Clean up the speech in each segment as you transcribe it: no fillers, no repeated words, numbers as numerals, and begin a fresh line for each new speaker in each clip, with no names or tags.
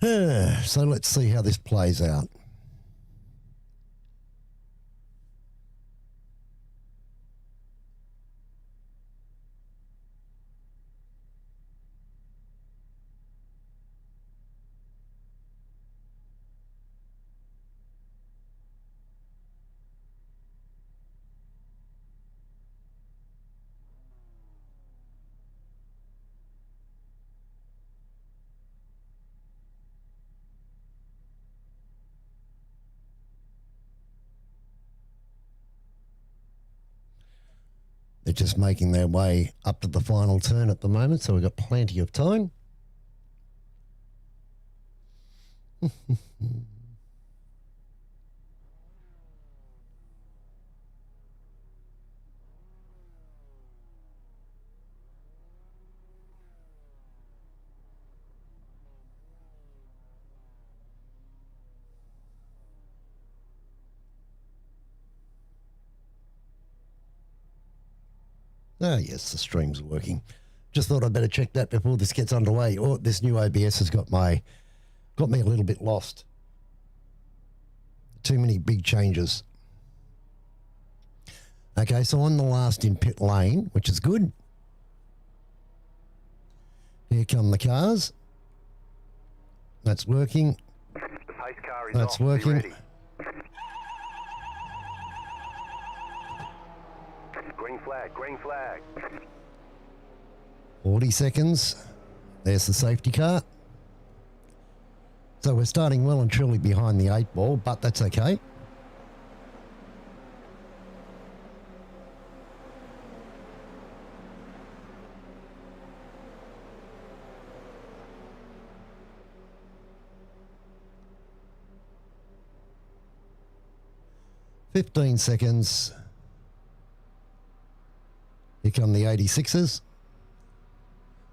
So let's see how this plays out. They're just making their way up to the final turn at the moment, so we've got plenty of time. Ah, yes, the stream's working. Just thought I'd better check that before this gets underway. Oh, this new OBS has got me a little bit lost. Too many big changes. Okay, so I'm the last in pit lane, which is good. Here come the cars. That's working.
The pace car is
That's
off.
working.
Be ready. Green flag, green flag.
40 seconds. There's the safety car. So we're starting well and truly behind the 8 ball, but that's okay. "15 seconds. Here come the 86s.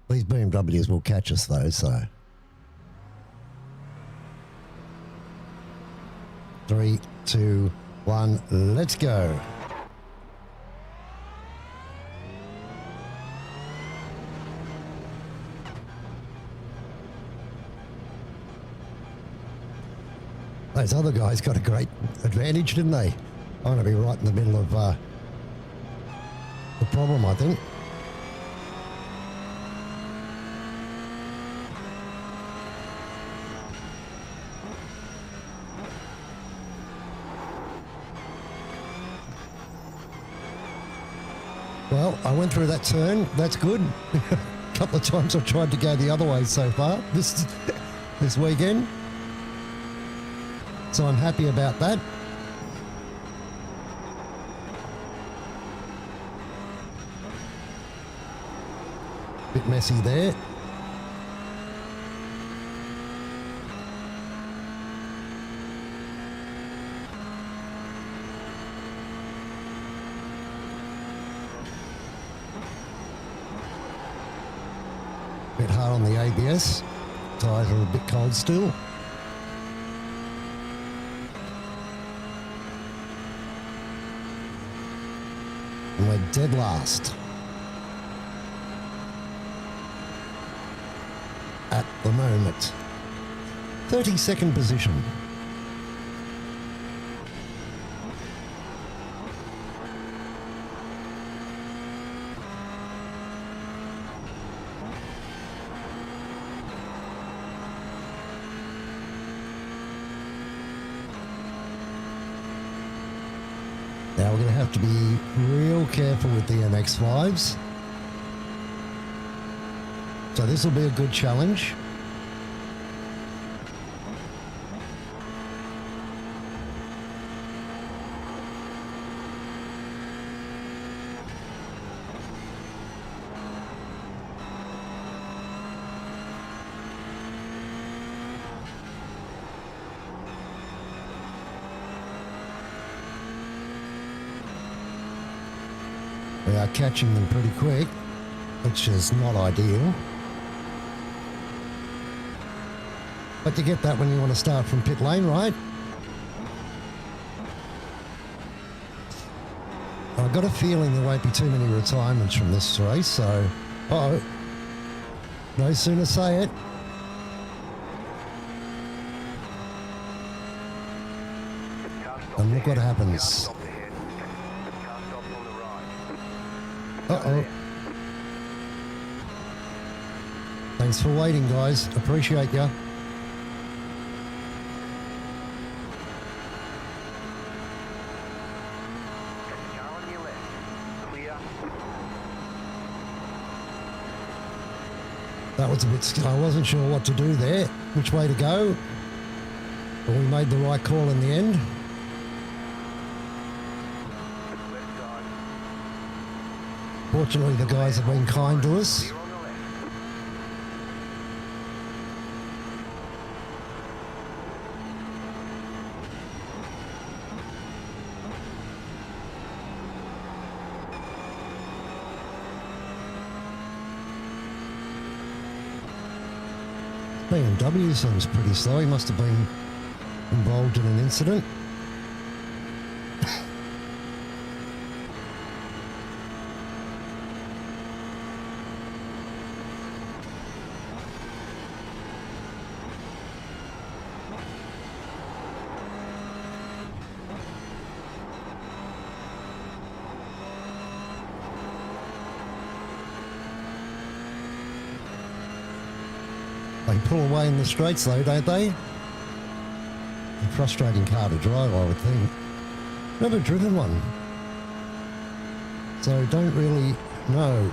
These BMWs will catch us though, so. 3, 2, 1, let's go. Those other guys got a great advantage, didn't they? I'm going to be right in the middle of the problem, I think. Well, I went through that turn. That's good. A couple of times I've tried to go the other way so far this weekend. So I'm happy about that. Bit messy there. Bit hard on the ABS. Tyres are a bit cold still. And we're dead last. At the moment. 32nd position. Now we're going to have to be real careful with the MX-5s. So this will be a good challenge. We are catching them pretty quick, which is not ideal. But you get that when you want to start from pit lane, right? I've got a feeling there won't be too many retirements from this race, so... Uh-oh. No sooner say it. And look what happens.
Stopped ahead. Car stops on the right.
Uh-oh. Thanks for waiting, guys. Appreciate ya.
Car on your left. Clear.
That was a bit... I wasn't sure what to do there, which way to go. But we made the right call in the end.
Left side.
Fortunately, the guys have been kind to us.
Clear on the left.
BMW seems pretty slow. He must have been involved in an incident. They pull away in the straights though, don't they? A frustrating car to drive, I would think. Never driven one. So don't really know.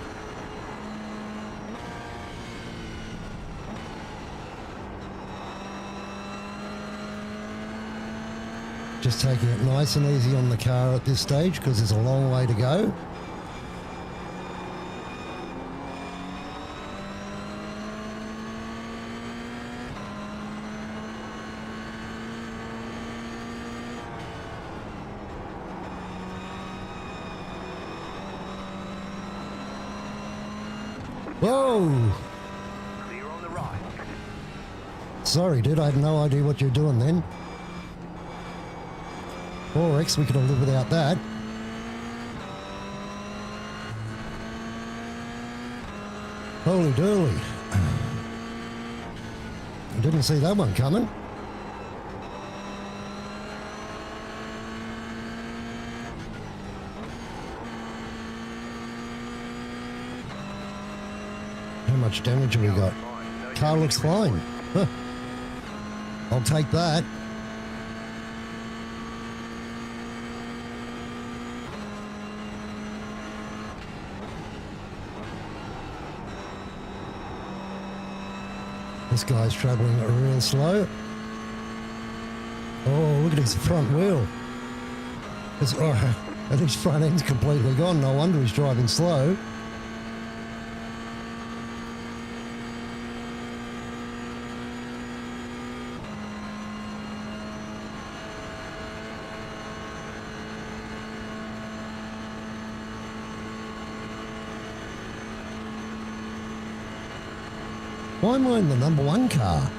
Just taking it nice and easy on the car at this stage because there's a long way to go. Whoa!
Clear on the right.
Sorry, dude, I had no idea what you're doing then. 4X, we could have lived without that. Holy dooly. I didn't see that one coming. How much damage have we got? Car looks fine. Huh. I'll take that. This guy's travelling real slow. Oh, look at his front wheel. And his front end's completely gone. No wonder he's driving slow. Why am I in the number one car?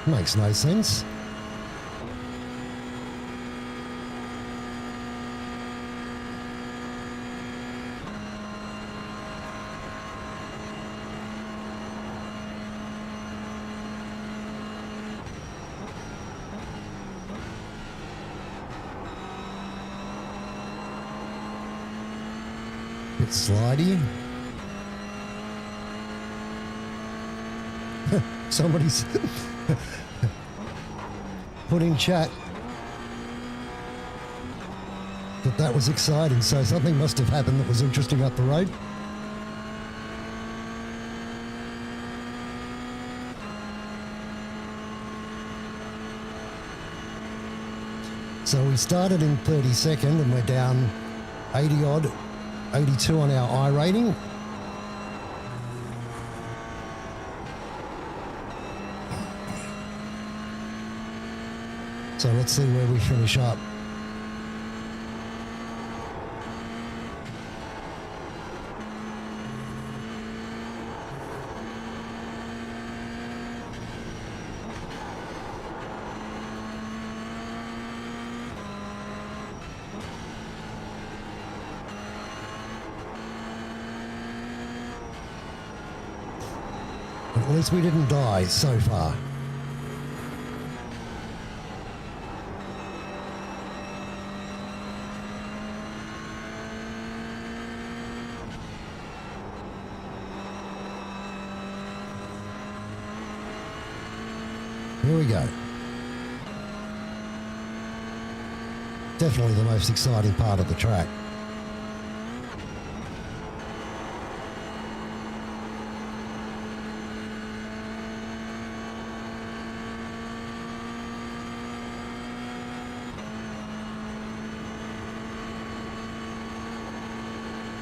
Makes no sense. Bit slidey. Somebody's put in chat that was exciting, so something must have happened that was interesting up the road. So we started in 32nd and we're down 80 odd, 82 on our I rating. So let's see where we finish up. At least we didn't die so far. Here we go. Definitely the most exciting part of the track.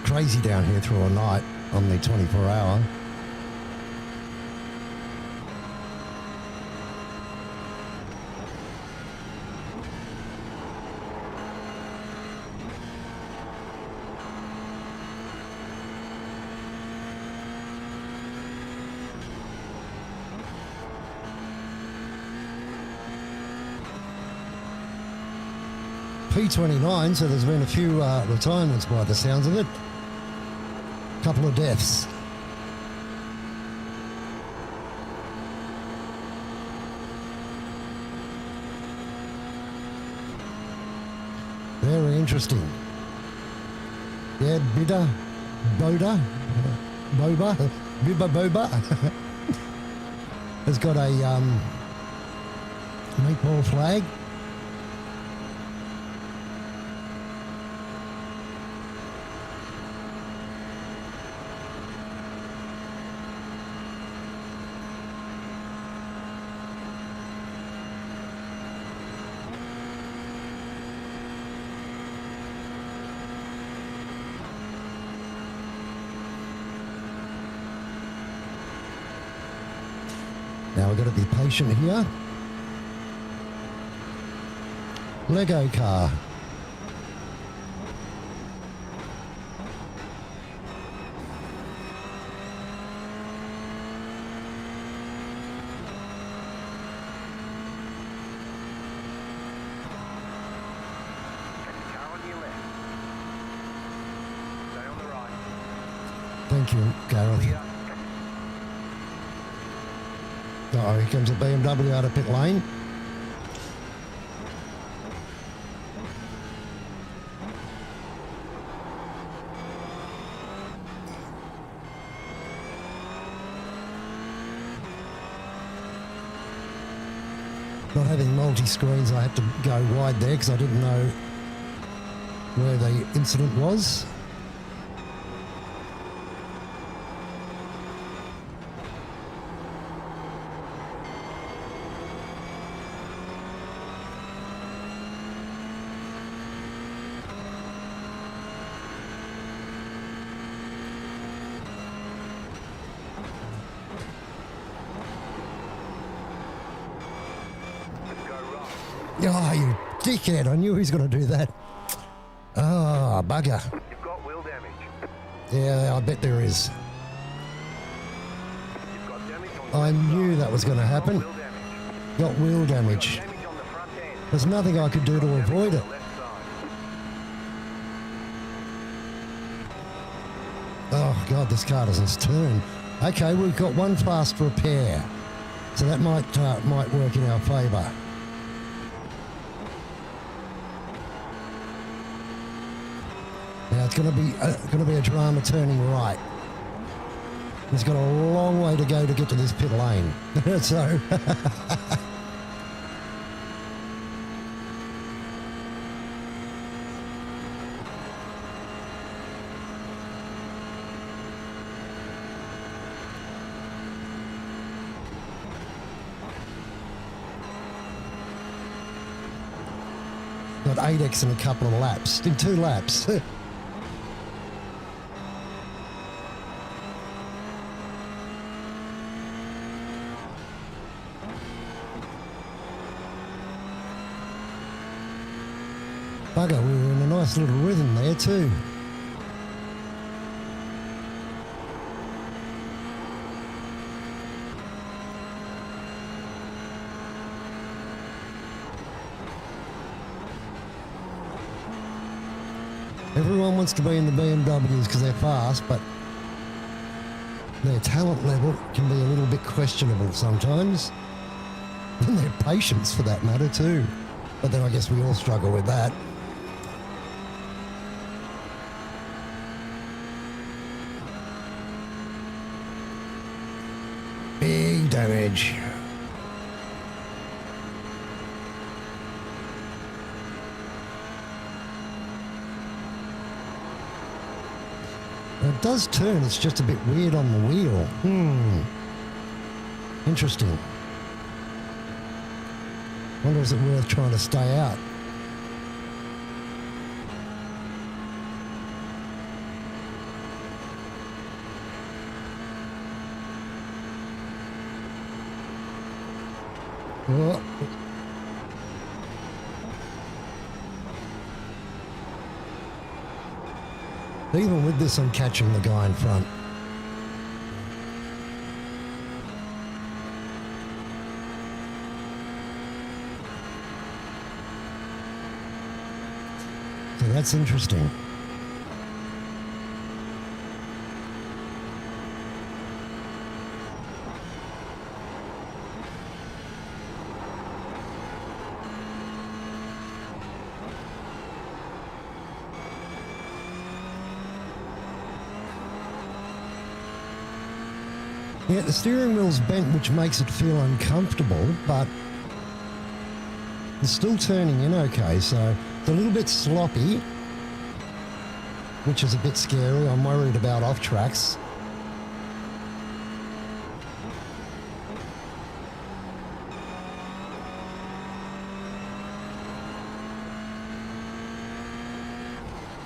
Crazy down here through a night on the 24-hour. P29, so there's been a few retirements by the sounds of it. Couple of deaths. Very interesting. Yeah, Boba, has got a meatball flag. Now we've got to be patient here. Lego car.
Car on your left. Stay on the right.
Thank you, Gareth.
Clear.
Oh, here comes a BMW out of pit lane. Not having multi-screens, I had to go wide there because I didn't know where the incident was. Oh, you dickhead. I knew he was going to do that. Oh, bugger.
You've got wheel damage.
Yeah, I bet there is.
You've got damage on
I
the left
knew
side.
that was going to happen.
Wheel damage.
Got wheel damage.
Damage on the front end.
There's nothing I could do to
Damage
avoid
on
it.
the left side.
Oh, God, this car doesn't turn. Okay, we've got one fast repair. So that might work in our favour. Now it's going to be a drama turning right. It's got a long way to go to get to this pit lane. So got 8x in a couple of laps, in 2 laps. Bugger, we were in a nice little rhythm there too. Everyone wants to be in the BMWs because they're fast, but their talent level can be a little bit questionable sometimes. And their patience for that matter too. But then I guess we all struggle with that. Big damage. It does turn, it's just a bit weird on the wheel. Interesting. Wonder is it worth trying to stay out? Oh. Even with this, I'm catching the guy in front. So that's interesting. Yeah, the steering wheel's bent, which makes it feel uncomfortable, but it's still turning in okay, so it's a little bit sloppy, which is a bit scary. I'm worried about off tracks.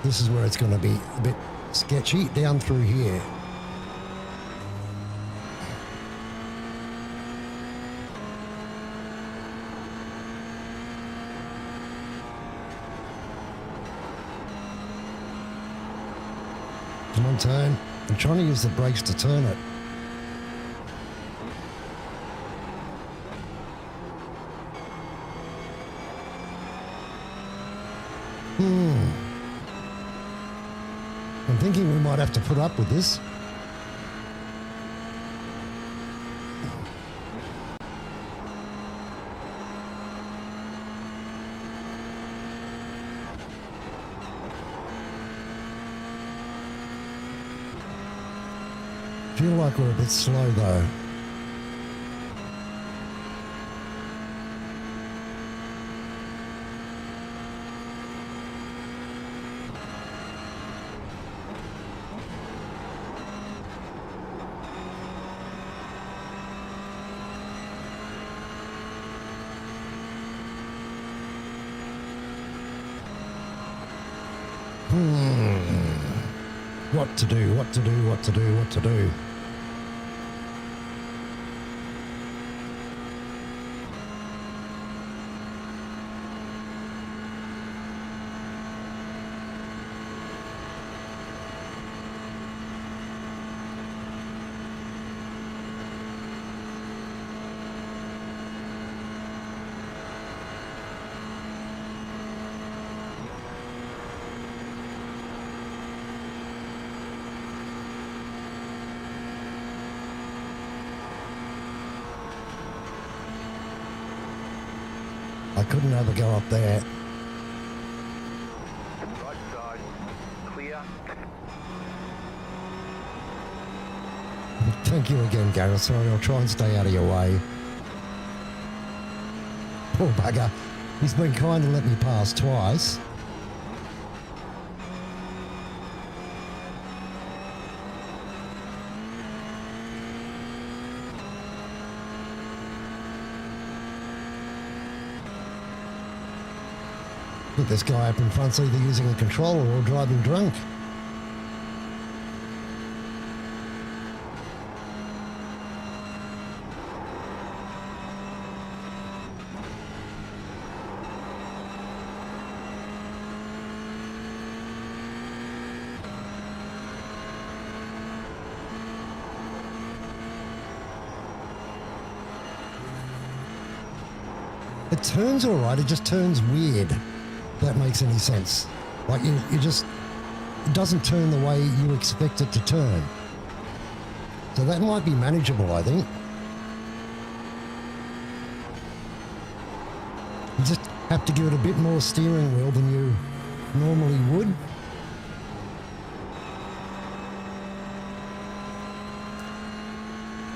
This is where it's going to be a bit sketchy, down through here. Come on, turn. I'm trying to use the brakes to turn it. I'm thinking we might have to put up with this. Feel like we're a bit slow though. What to do, what to do, what to do, what to do. I couldn't ever go up there.
Right side. Clear.
Thank you again, Gareth. Sorry, I'll try and stay out of your way. Poor bugger. He's been kind to let me pass twice. I think this guy up in front's either using a controller or driving drunk. It turns all right, it just turns weird. If that makes any sense. Like you just, it doesn't turn the way you expect it to turn. So that might be manageable, I think. You just have to give it a bit more steering wheel than you normally would.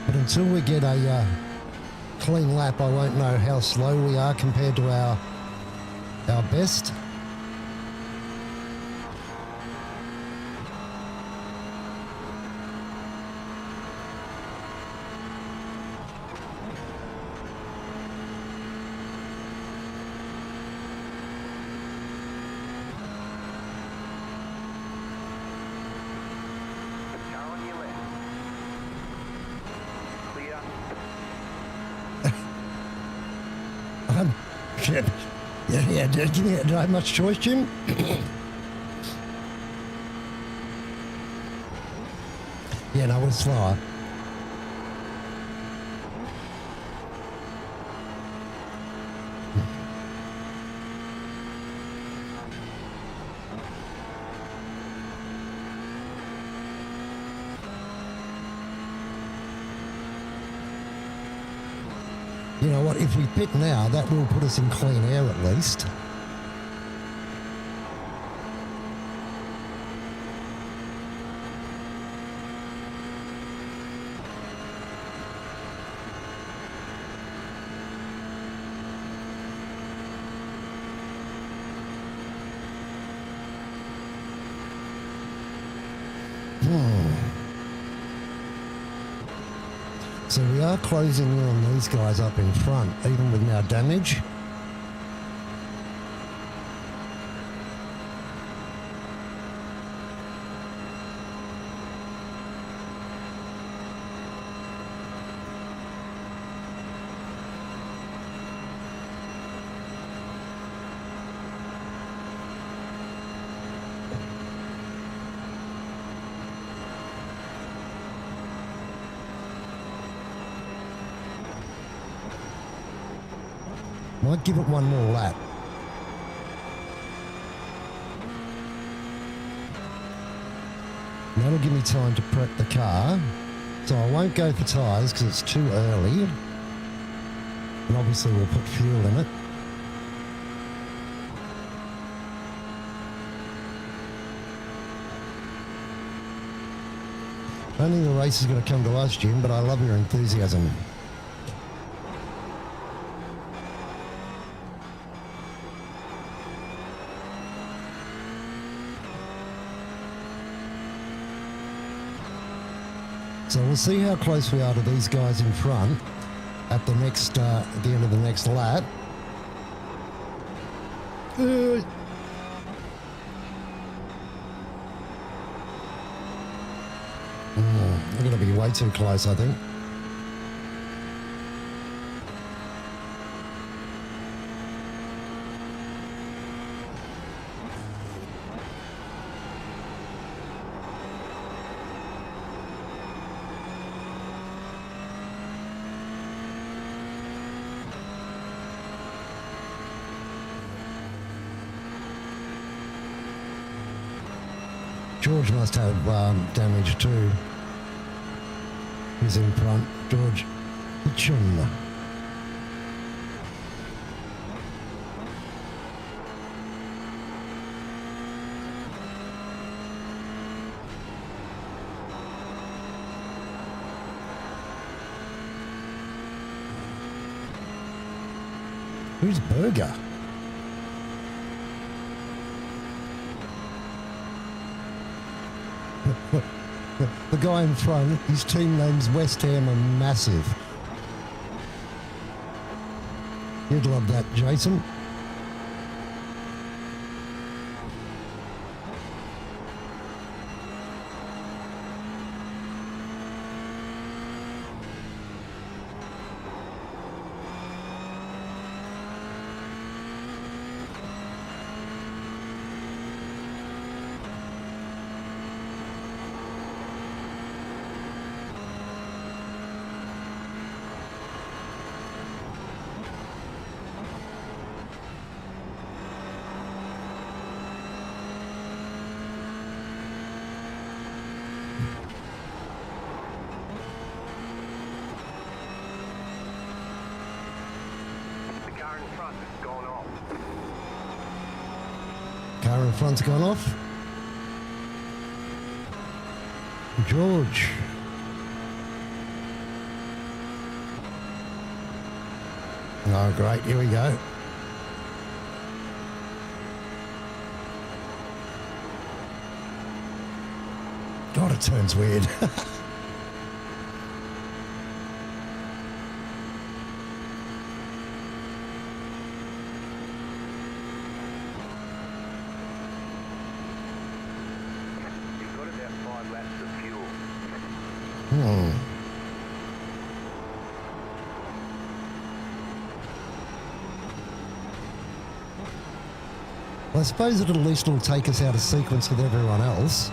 But until we get a clean lap, I won't know how slow we are compared to our best. Yeah, do I have much choice, Jim? Yeah, no, we're slower. You know what, if we pit now, that will put us in clean air at least. So we are closing in on these guys up in front, even with our damage. Might give it one more lap. That'll give me time to prep the car. So I won't go for tyres because it's too early. And obviously we'll put fuel in it. I don't think the race is going to come to us, Jim, but I love your enthusiasm. So we'll see how close we are to these guys in front at the next, at the end of the next lap. They're going to be way too close, I think. George must have damage too. He's in front. George Hitchum. Who's Berger? The guy in front, his team name's West Ham and Massive. You'd love that, Jason. Car in front's gone off. George. Oh, great. Here we go. God, it turns weird. Well, I suppose at least it'll take us out of sequence with everyone else.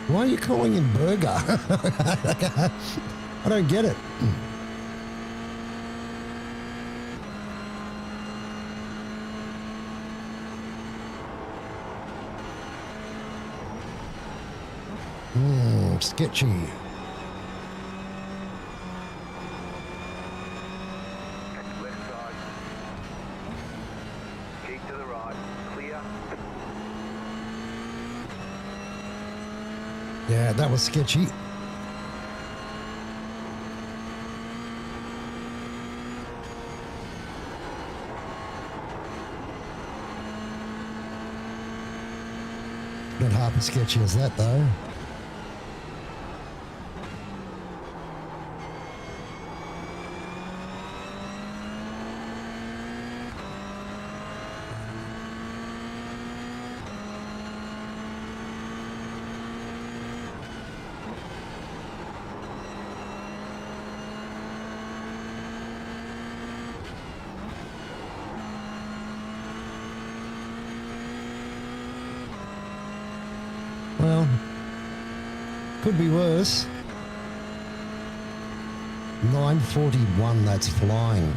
Why are you calling him Burger? I don't get it. Sketchy.
Left side. Keep to the right. Clear.
Yeah, that was sketchy. Not half as sketchy as that, though. Well, could be worse. 9:41, that's flying.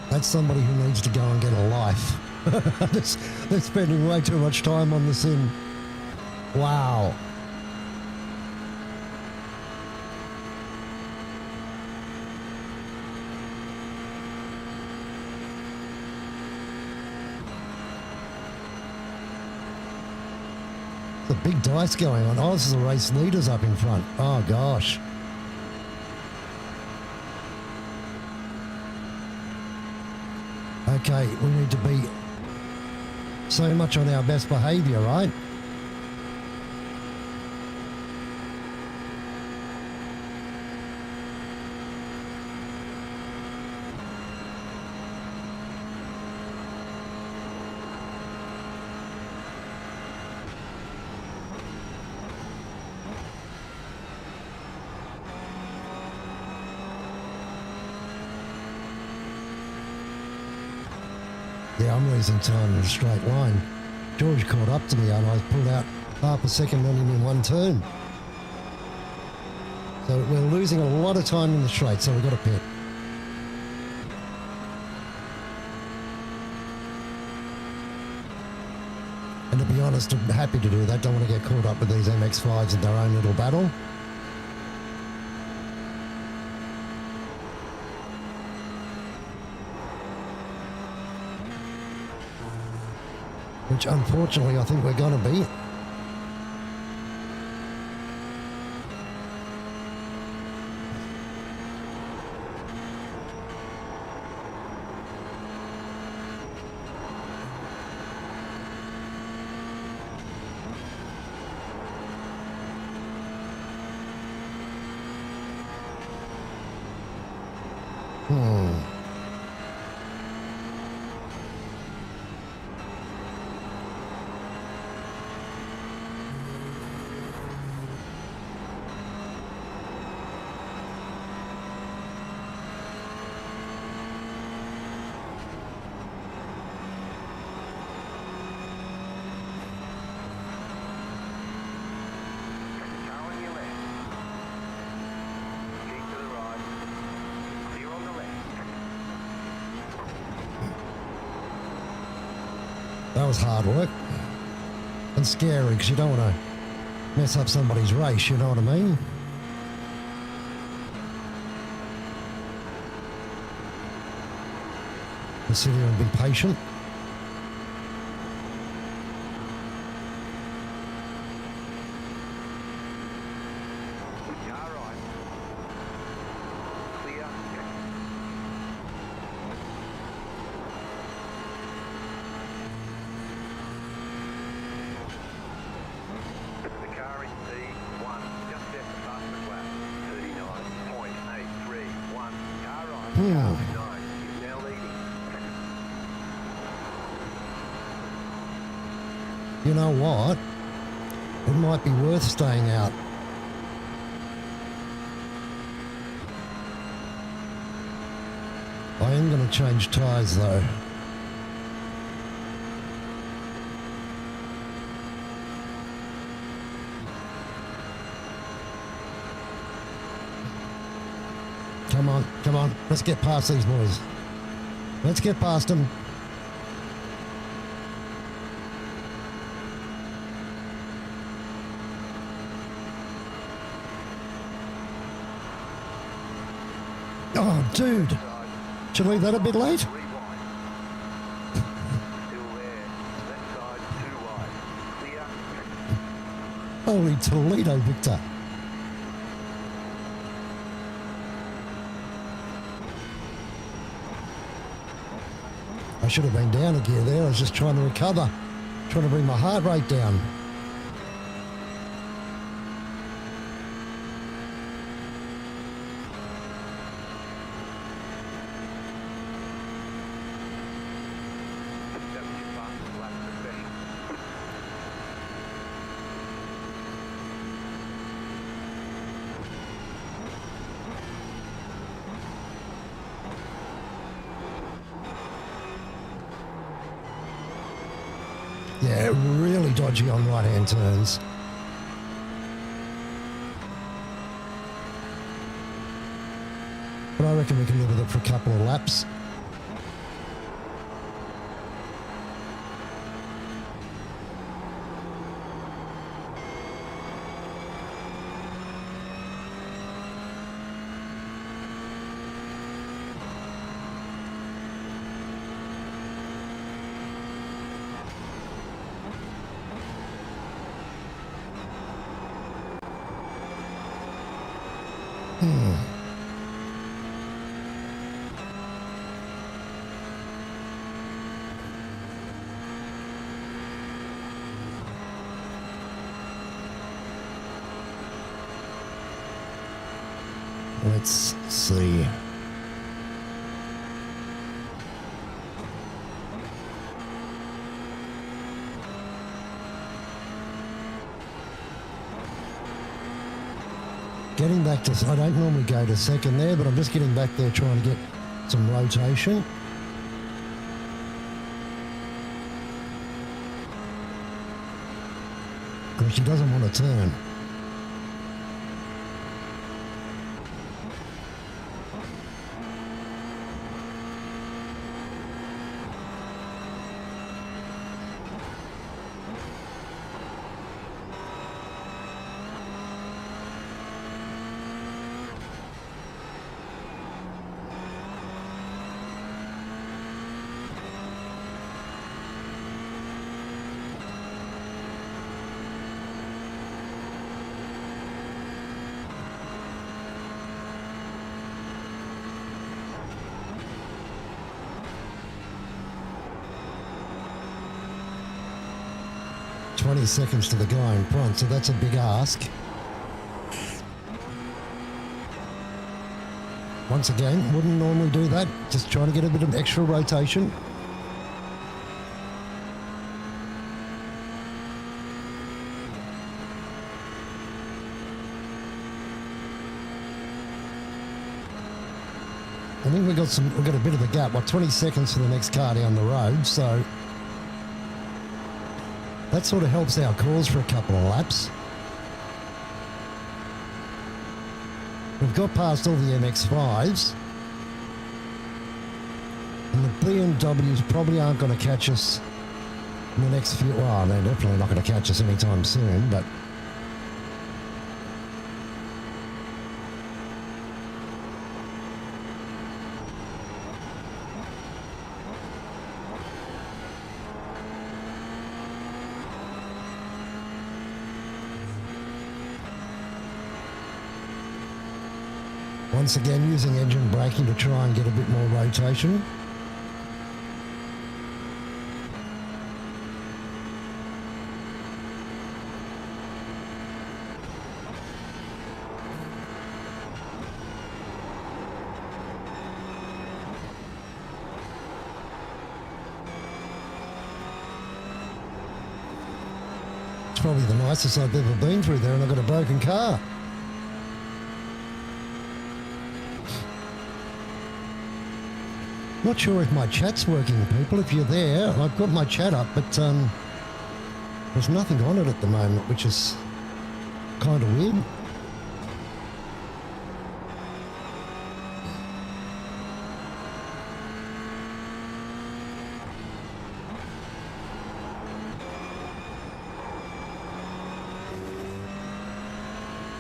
That's somebody who needs to go and get a life. They're spending way too much time on the sim. Wow. The big dice going on. Oh, this is the race leaders up in front. Oh, gosh. Okay, we need to be so much on our best behaviour, right? Yeah, I'm losing time in a straight line. George caught up to me and I pulled out half a second on him in one turn. So we're losing a lot of time in the straight, so we've got to pit. And to be honest, I'm happy to do that. Don't want to get caught up with these MX-5s in their own little battle. Which unfortunately I think we're going to be.
Car on your left. Keep to the right. Clear on the left.
That was hard work. And scary because you don't want to mess up somebody's race, you know what I mean? Just sit here and be patient.
Nice. He's now leading.
You know what? It might be worth staying out. I am going to change tyres though. Come on, let's get past these boys. Let's get past them. Oh, dude. Should I leave that a bit late?
3 wide. Still there. Left side, 2 wide. Clear.
Holy Toledo, Victor. I should have been down a gear there. I was just trying to recover, trying to bring my heart rate down.
That was your fastest lap of the session.
Yeah, really dodgy on right-hand turns. But I reckon we can live with it for a couple of laps. Let's see. Getting back to, I don't normally go to second there, but I'm just getting back there trying to get some rotation. Because she doesn't want to turn. "20 seconds to the guy in front, so that's a big ask." Once again, wouldn't normally do that, just trying to get a bit of extra rotation. I think we've got a bit of a gap, 20 seconds for the next car down the road, so that sort of helps our cause for a couple of laps. We've got past all the MX-5s. And the BMWs probably aren't going to catch us in the next few... Well, they're definitely not going to catch us anytime soon, but... Once again, using engine braking to try and get a bit more rotation. probably the nicest I've ever been through there, and I've got a broken car. Not sure if my chat's working, people. If you're there, I've got my chat up, but there's nothing on it at the moment, which is kind of weird.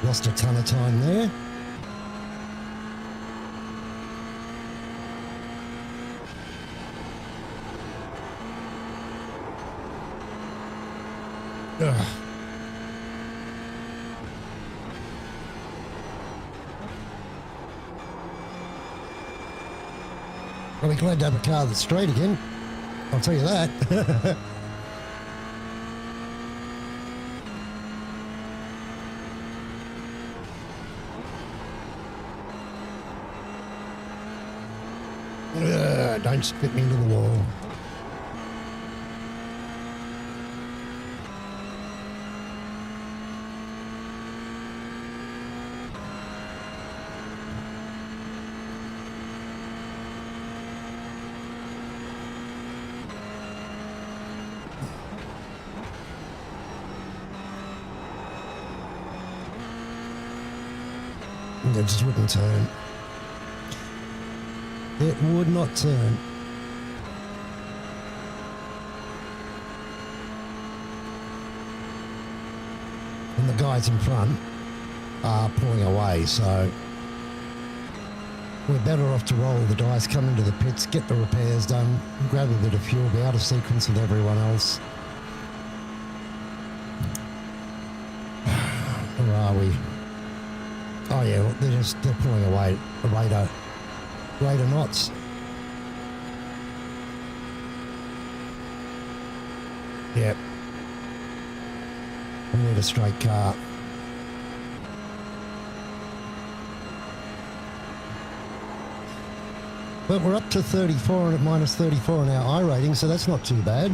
Lost a ton of time there. Ugh. I'll be glad to have a car that's straight again. I'll tell you that. Don't spit me into the wall. It just wouldn't turn. It would not turn. And the guys in front are pulling away, so we're better off to roll the dice, come into the pits, get the repairs done, grab a bit of fuel, be out of sequence with everyone else. Where are we? Oh yeah, well, they're pulling away a rate of knots. Yep. We need a straight car. But we're up to 34 and at minus 34 in our I rating, so that's not too bad.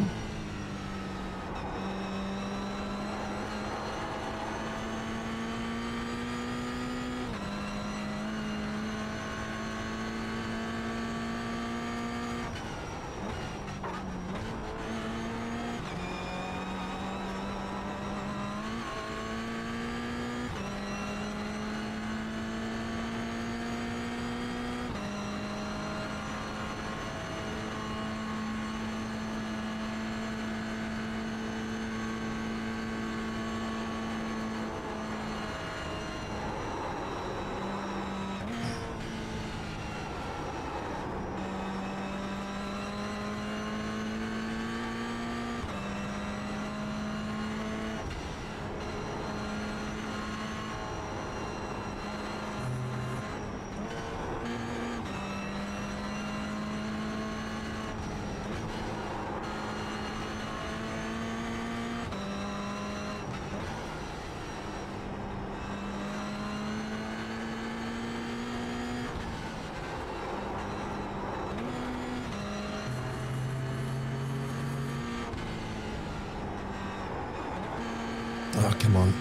Oh, come on.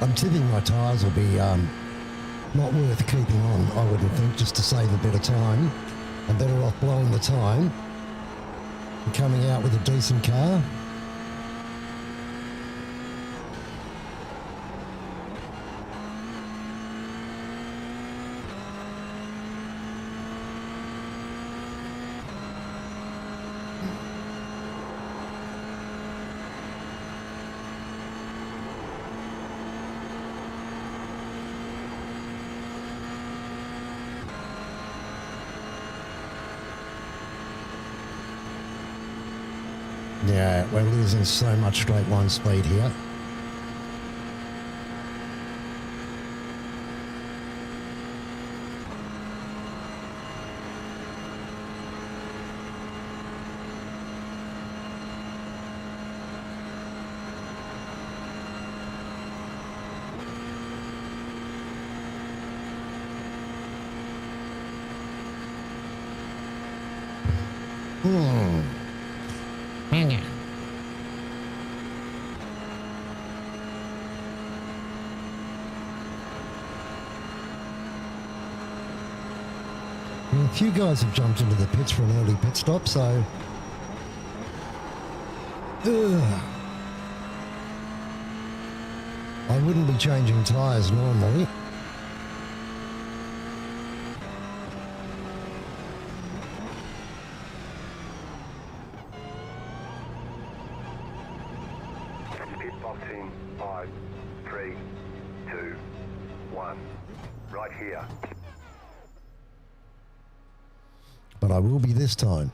I'm tipping my tyres will be not worth keeping on, I wouldn't think, just to save a bit of time. I'm better off blowing the time and coming out with a decent car. Yeah, we're losing so much straight line speed here. A few guys have jumped into the pits for an early pit stop, so... Ugh. I wouldn't be changing tyres normally.
Pit box in 5, 3, 2, 1. Right here.
But I will be this time.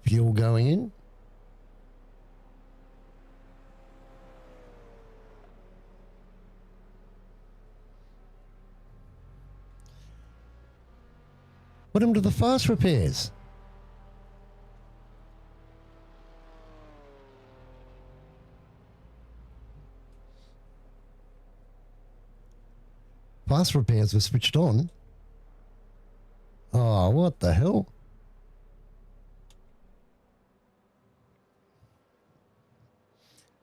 Fuel going in. What happened to the fast repairs? Fast repairs were switched on. Oh, what the hell?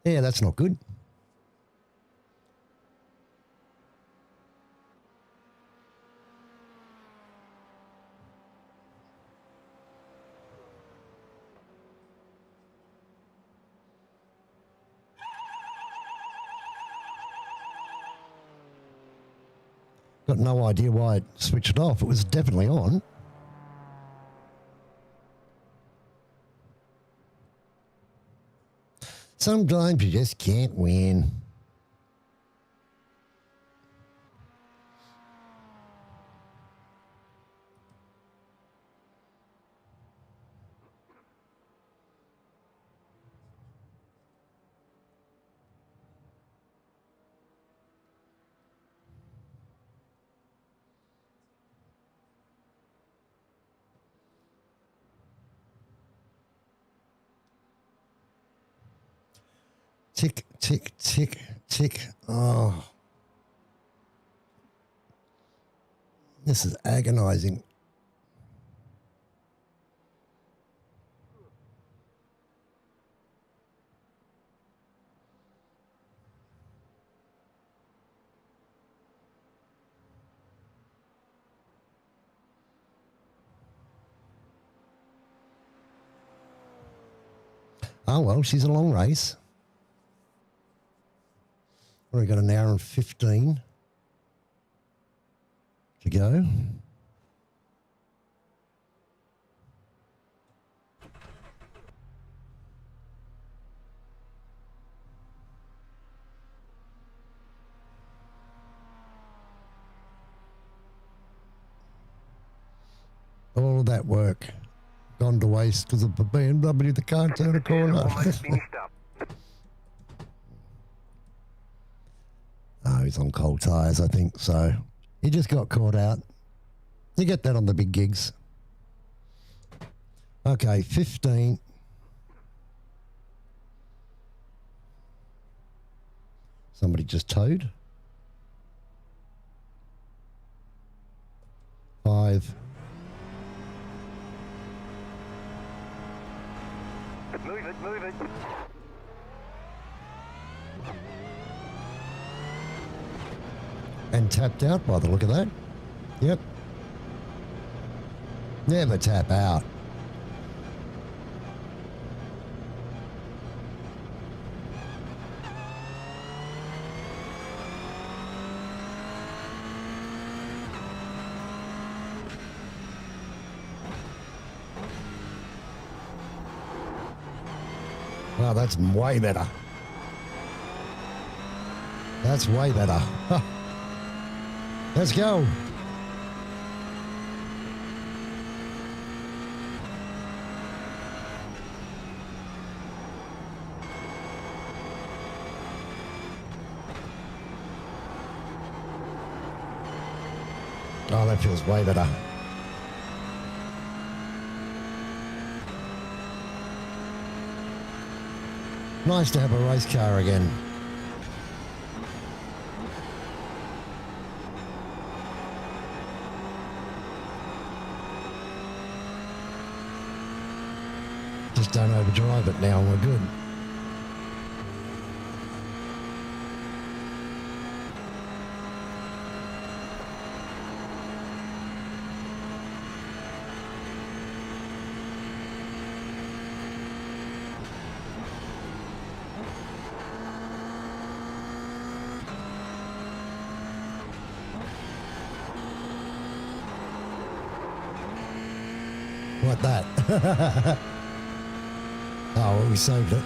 Yeah, that's not good. Got no idea why it switched off. It was definitely on. Sometimes you just can't win. Tick, tick, tick, tick. Oh. This is agonizing. Oh, well, she's a long race. We've got an hour and 15 to go. All of that work gone to waste because of the BMW that can't turn a corner.
Almost finished up.
Oh, he's on cold tyres, I think, so he just got caught out. You get that on the big gigs. Okay, 15. Somebody just towed. 5.
Move it, move it.
And tapped out by the look of that. Yep. Never tap out. Wow, that's way better. That's way better. Let's go. Oh, that feels way better. Nice to have a race car again. Just don't overdrive it now and we're good. What that? Oh, well, we saved it.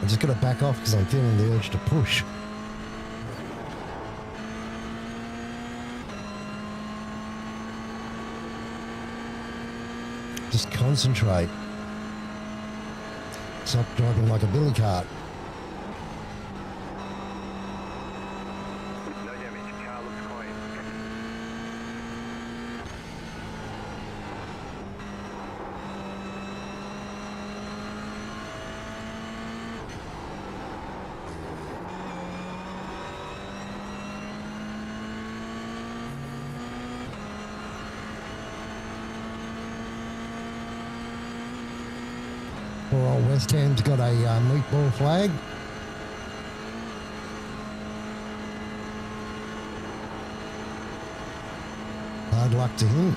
I'm just going to back off because I'm feeling the urge to push. Just concentrate. Stop driving like a billy cart.
No damage. Car looks clean.
Poor old West Ham's got a meatball flag. Hard luck to him.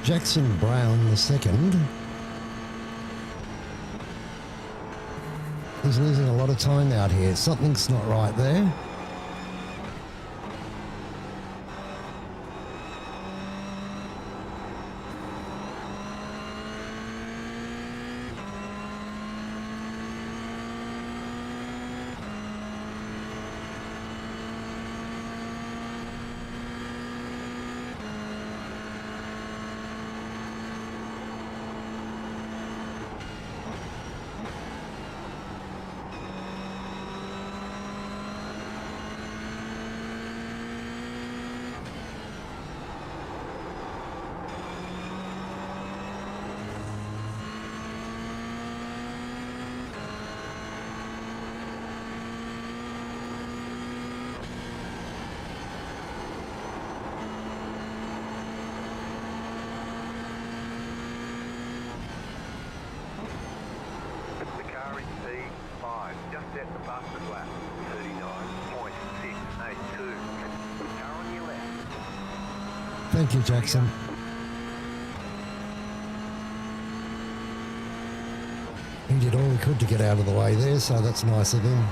Jackson Brown the second. He's losing a lot of time out here. Something's not right there.
Just set the fastest lap, 39.682. Car on your left.
Thank you, Jackson. He did all he could to get out of the way there, so that's nice of him.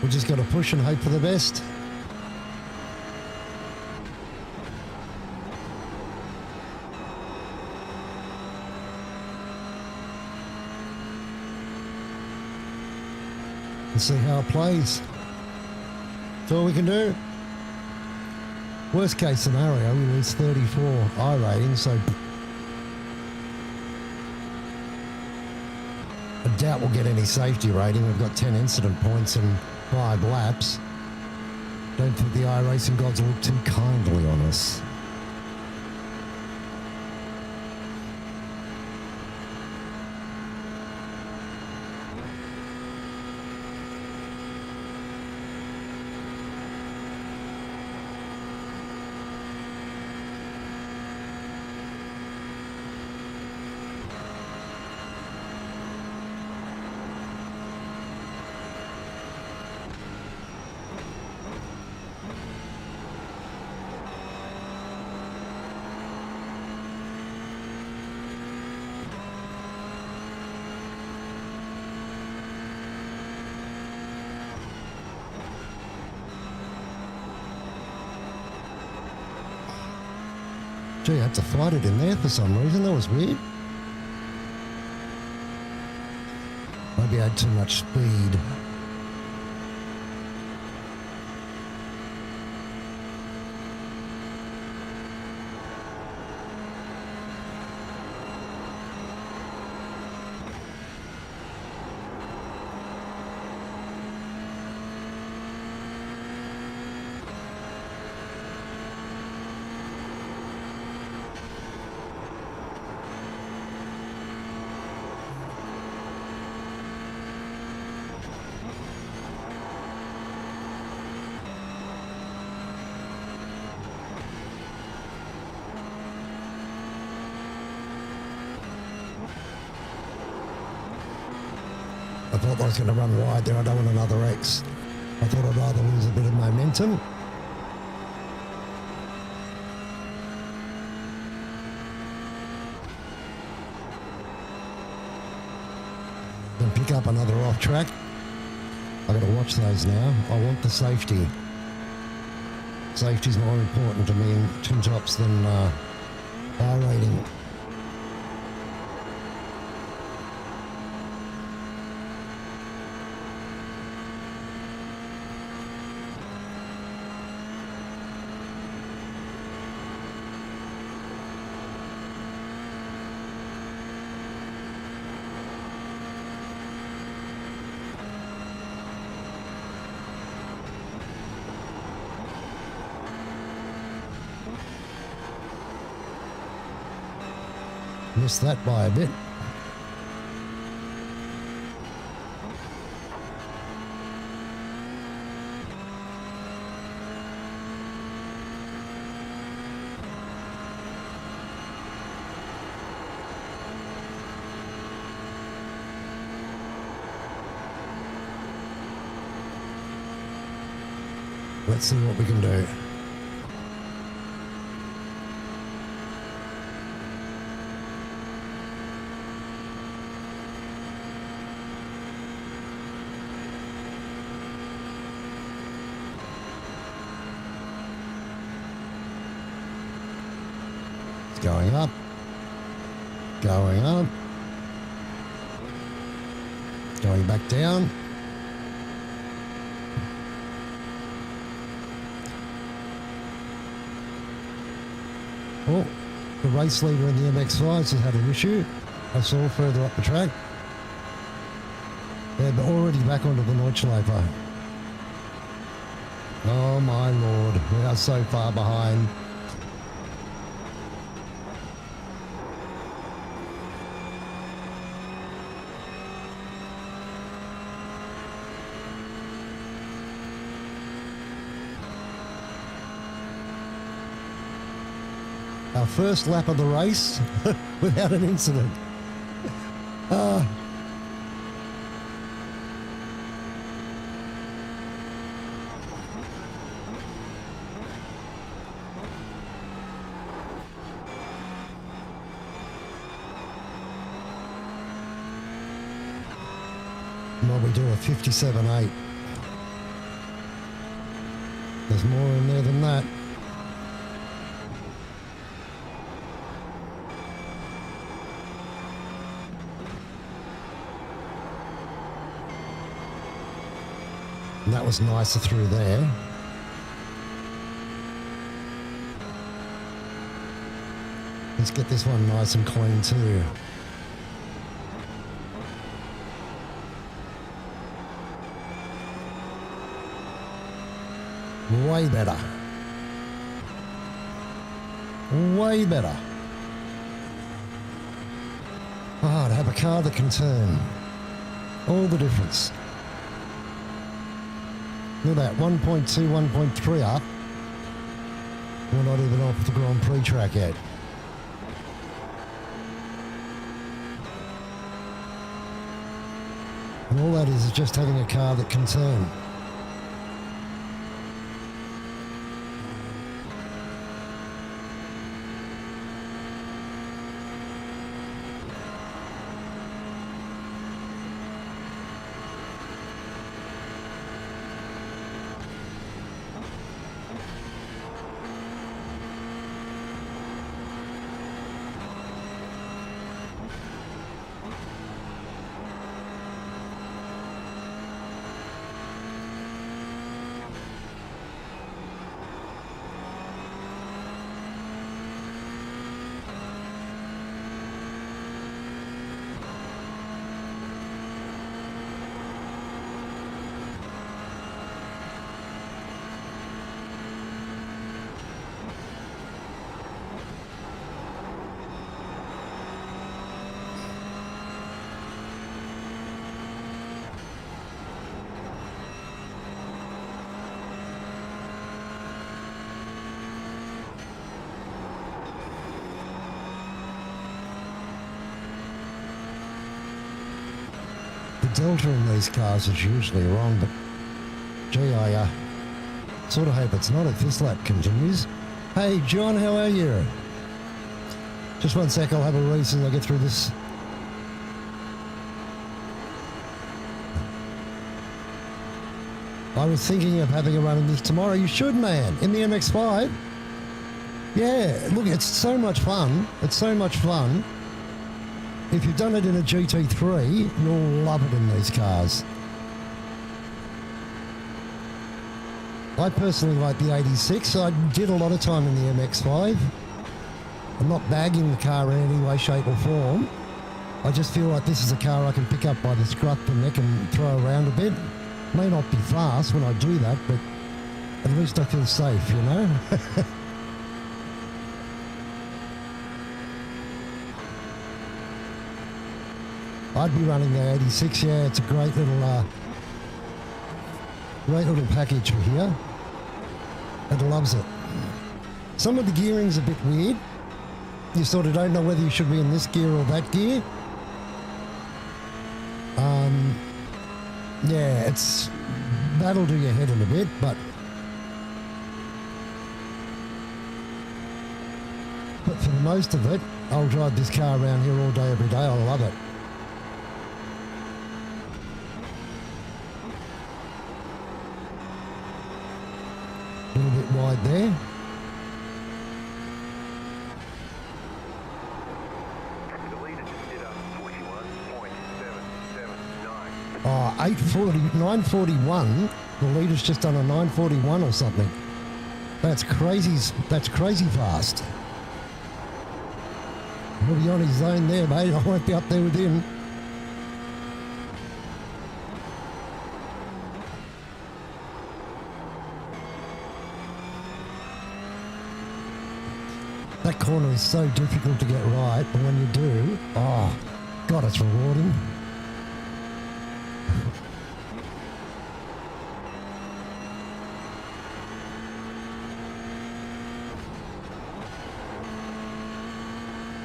We just got to push and hope for the best. and see how it plays. That's all we can do. Worst case scenario, we lose 34 I rating, so I doubt we'll get any safety rating. We've got 10 incident points and 5 laps. Don't think the iRacing gods will look too kindly on us. Gee, I had to fight it in there for some reason. That was weird. Maybe I had too much speed. I thought I was going to run wide there. I don't want another X. I thought I'd rather lose a bit of momentum. Then pick up another off track. I've got to watch those now. I want the safety. Safety's more important to me in twin tops than bar rating. Missed that by a bit. Let's see what we can do. Going up, going up, going back down. Oh, the race leader in the MX-5s has had an issue. I saw further up the track. They're already back onto the Nordschleife. Oh my lord, we are so far behind. Our first lap of the race without an incident. Well, we do a 57.8. There's more in there than that. And that was nicer through there. Let's get this one nice and clean too. Way better. Way better. Ah, to have a car that can turn. All the difference. Look at that, 1.2, 1.3 up. We're not even off the Grand Prix track yet. And all that is just having a car that can turn. Delta in these cars is usually wrong, but gee, I sort of hope it's not if this lap continues. Hey John, how are you? Just one sec, I'll have a race as I get through this. I was thinking of having a run in this tomorrow. You should, man, in the MX-5. Yeah, look, it's so much fun. It's so much fun. If you've done it in a GT3, you'll love it in these cars. I personally like the 86. I did a lot of time in the MX-5. I'm not bagging the car in any way, shape or form. I just feel like this is a car I can pick up by the scruff of the neck and throw around a bit. May not be fast when I do that, but at least I feel safe, you know? I'd be running the 86, yeah, it's a great little package for here. It loves it. Some of the gearing's a bit weird. You sort of don't know whether you should be in this gear or that gear. Yeah, that'll do your head in a bit, but for the most of it, I'll drive this car around here all day, every day. I love it. A little bit wide there.
The leader just did a 41.779.
Oh, 840, 941. The leader's just done a 941 or something. That's crazy. That's crazy fast. He'll be on his zone there, mate. I won't be up there with him. That corner is so difficult to get right, but when you do, oh, God, it's rewarding.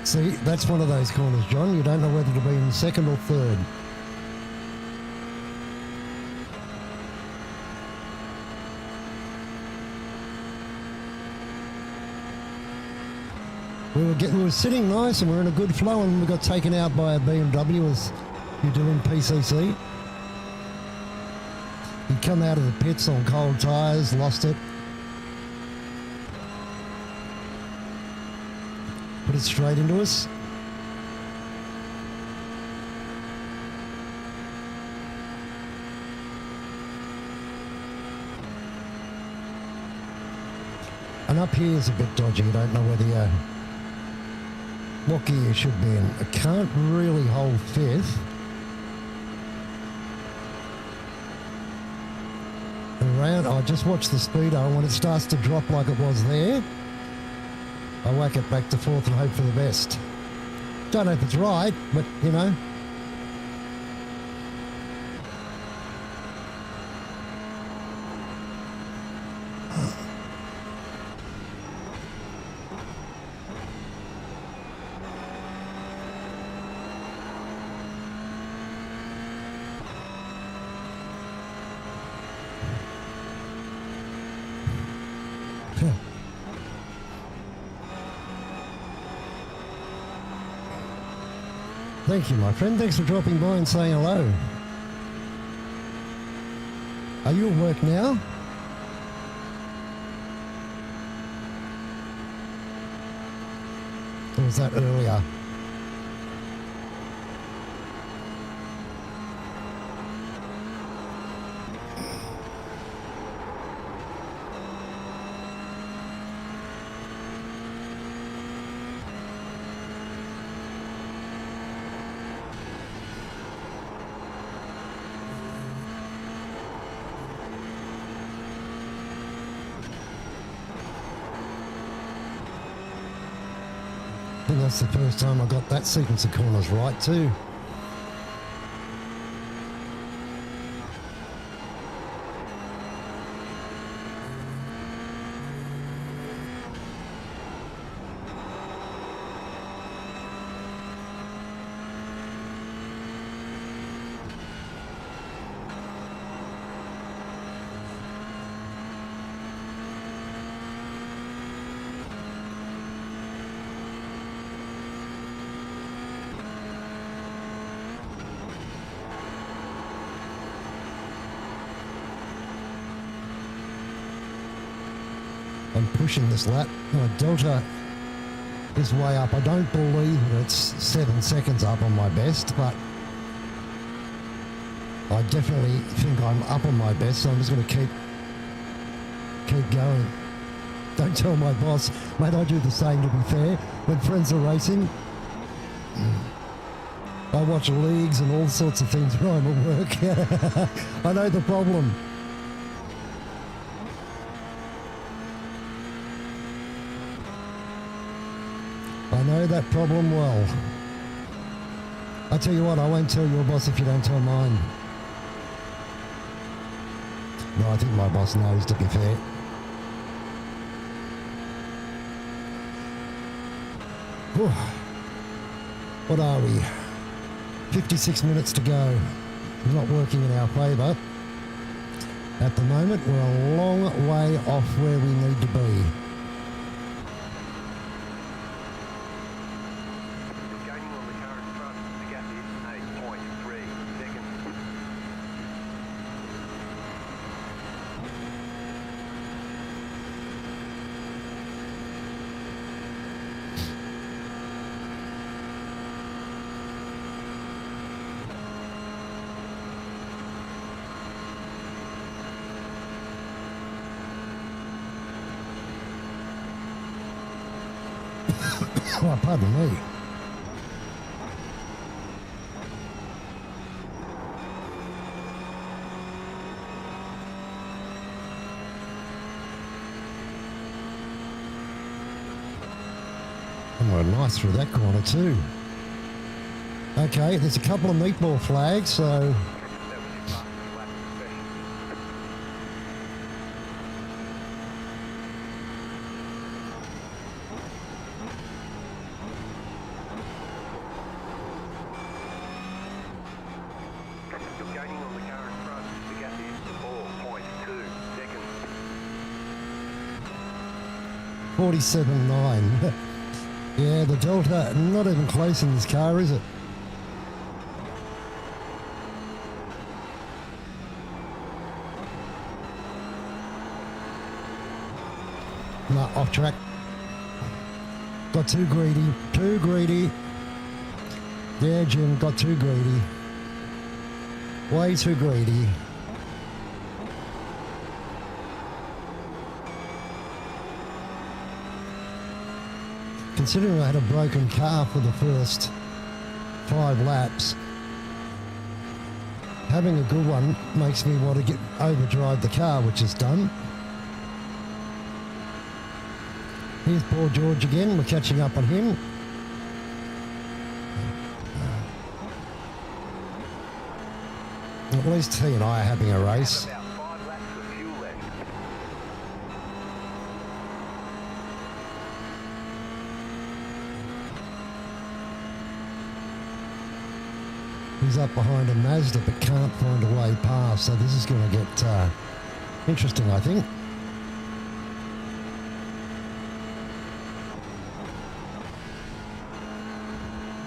See, that's one of those corners, John. You don't know whether to be in second or third. We were sitting nice and we were in a good flow, and we got taken out by a BMW, as you do in PCC. He'd come out of the pits on cold tyres, lost it. Put it straight into us. And up here is a bit dodgy. I don't know whether you... what gear you should be in. I can't really hold fifth. Around, I just watch the speedo, and when it starts to drop like it was there, I whack it back to fourth and hope for the best. Don't know if it's right, but you know. Thank you, my friend. Thanks for dropping by and saying hello. Are you at work now? Or was that earlier? I think that's the first time I got that sequence of corners right too. I'm pushing this lap. My delta is way up. I don't believe that it's 7 seconds up on my best, but I definitely think I'm up on my best, so I'm just going to keep going. Don't tell my boss. Mate, I do the same, to be fair. When friends are racing, I watch leagues and all sorts of things when I'm at work. I know the problem. I know that problem well. I tell you what, I won't tell your boss if you don't tell mine. No, I think my boss knows, to be fair. Whew. What are we? 56 minutes to go. Not working in our favour. At the moment, we're a long way off where we need to be.
Gaining on the car in front. The gap is 8.3 seconds.
Oh, pardon me. Oh, nice through that corner too. Okay, there's a couple of meatball flags, so
That was your fastest lap session. You're gaining on the car in front. The gap is 4.2 seconds.
47.9. Yeah, the delta, not even close in this car, is it? No, off track. Got too greedy. Too greedy. Yeah, Jim, got too greedy. Way too greedy. Considering I had a broken car for the first 5 laps, having a good one makes me want to overdrive the car, which is done. Here's poor George again. We're catching up on him. At least he and I are having a race.
About 5 laps of fuel left.
He's up behind a Mazda but can't find a way past, so this is going to get interesting, I think.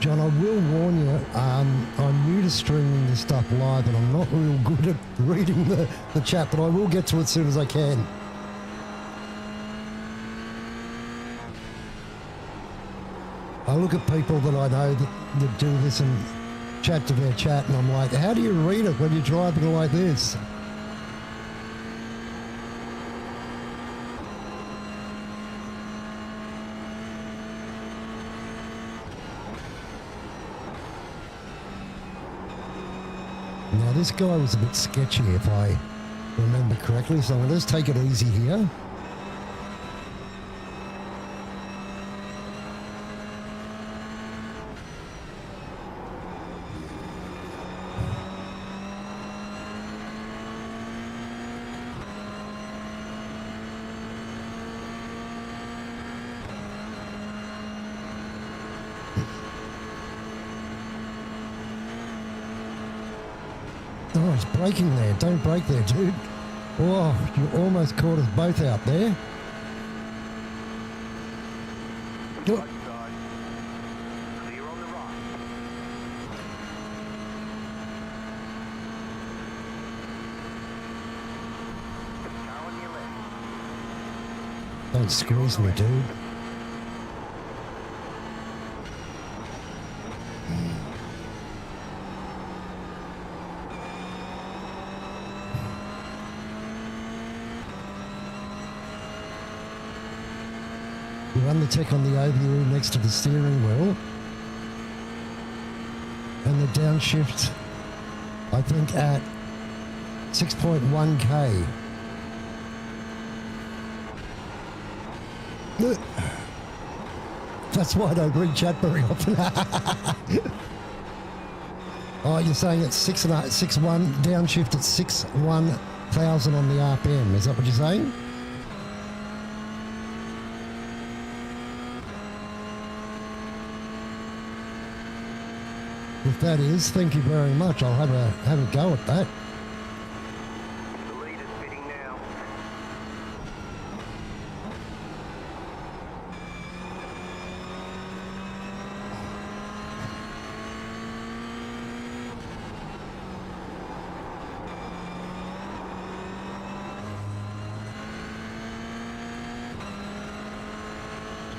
John, I will warn you, I'm new to streaming this stuff live and I'm not real good at reading the chat, but I will get to it as soon as I can. I look at people that I know that do this and chat to their chat, and I'm like, how do you read it when you're driving like this? Now this guy was a bit sketchy if I remember correctly, so let's take it easy here. Oh, he's braking there. Don't brake there, dude. Oh, you almost caught us both out there. Oh.
Right side. Clear on the right. Car on your left.
Don't squeeze me, dude. You run the tech on the overview next to the steering wheel, and the downshift, I think, at 6.1k. That's why I don't read chat very often. Oh, you're saying it's 6.1 downshift at 61,000 on the RPM. Is that what you're saying? If that is, thank you very much. I'll have a go at that.
The lead is pitting now.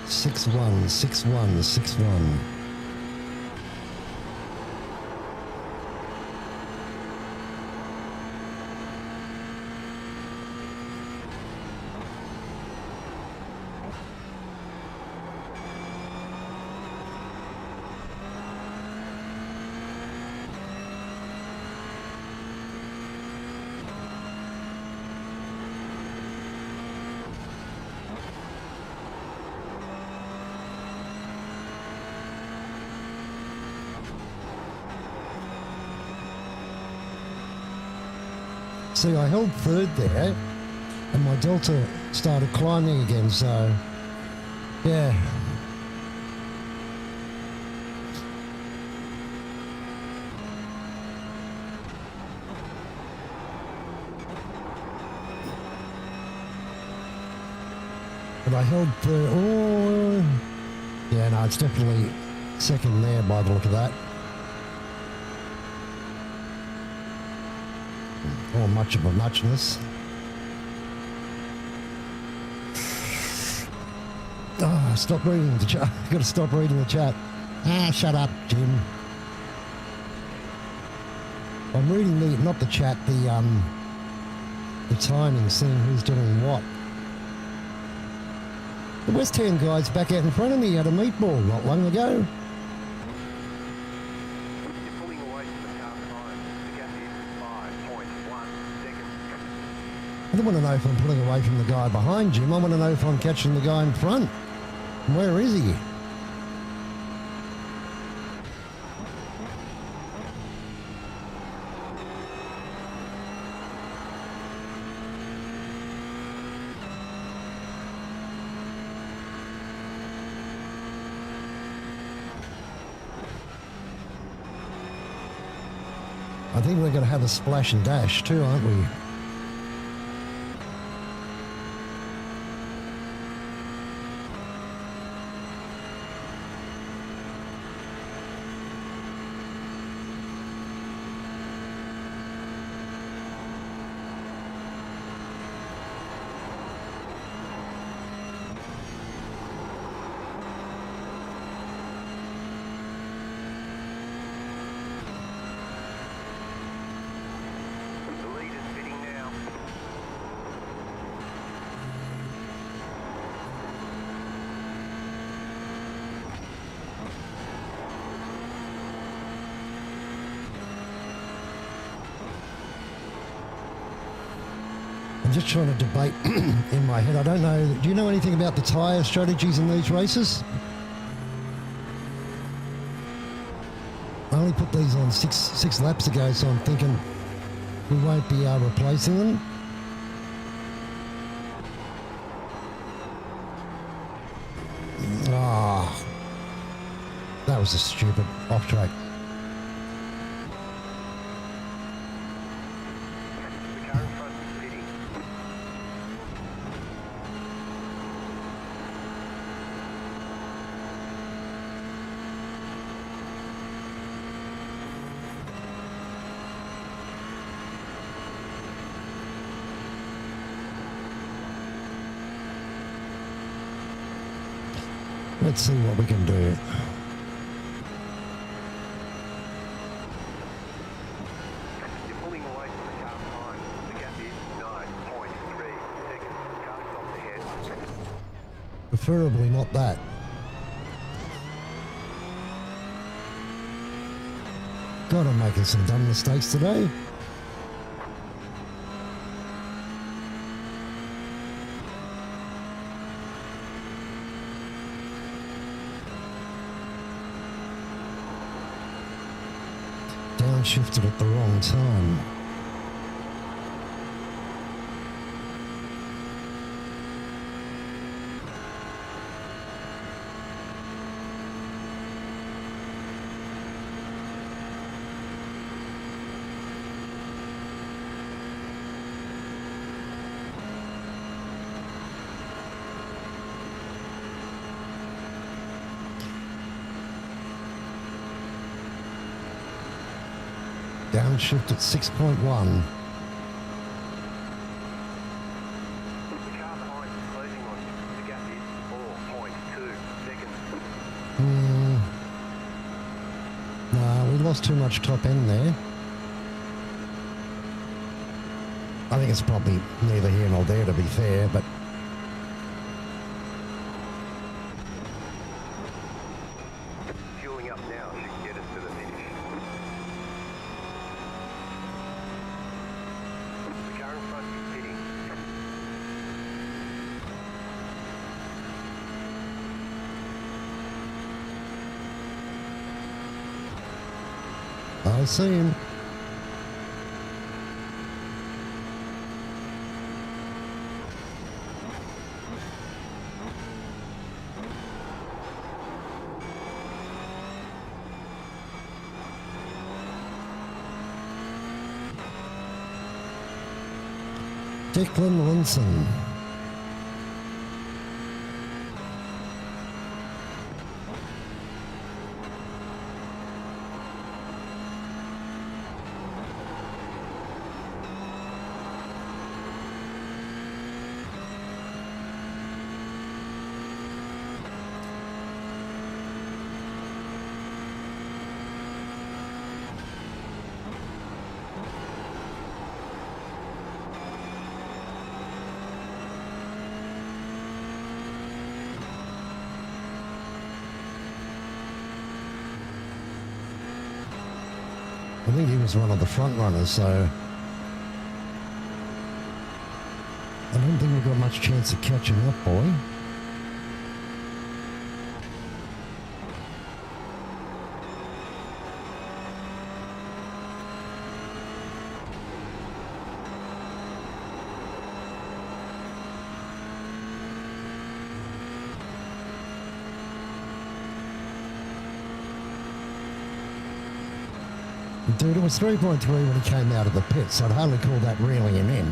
Six one. See, I held third there, and my delta started climbing again, so, yeah. But I held third, oh, yeah, no, it's definitely second there by the look of that. Or much of a muchness. Oh, stop reading the chat. I've got to stop reading the chat. Ah, shut up, Jim. I'm reading not the chat, the timing, seeing who's doing what. The West Ham guy's back out in front of me. He had a meatball not long ago.
You're pulling away from the car behind. The gap is 5.1 seconds.
I don't want to know if I'm pulling away from the guy behind Jim. I want to know if I'm catching the guy in front. Where is he? I think we're going to have a splash and dash too, aren't we?
The lead is fitting now.
I'm just trying to debate in my head. I don't know. Do you know anything about the tyre strategies in these races? I only put these on six laps ago, so I'm thinking we won't be replacing them. Ah, that was a stupid off track.
The car in front is fitting.
Let's see what we can do.
You're pulling away from the car behind. The gap is 9.3 seconds. Car stopped ahead.
Preferably not that. God, I'm making some dumb mistakes today. Downshifted at the wrong time. Downshift at 6.1.
The car behind is closing on you. The gap is 4.2 seconds.
No, we lost too much top end there. I think it's probably neither here nor there, to be fair, but
Fueling up now should get us to the finish. The car in front is pitting.
I see him. Declan Linson. I think he was one of the front runners, so I don't think we've got much chance of catching that boy. Dude, it was 3.3 when he came out of the pit, so I'd hardly call that reeling him in.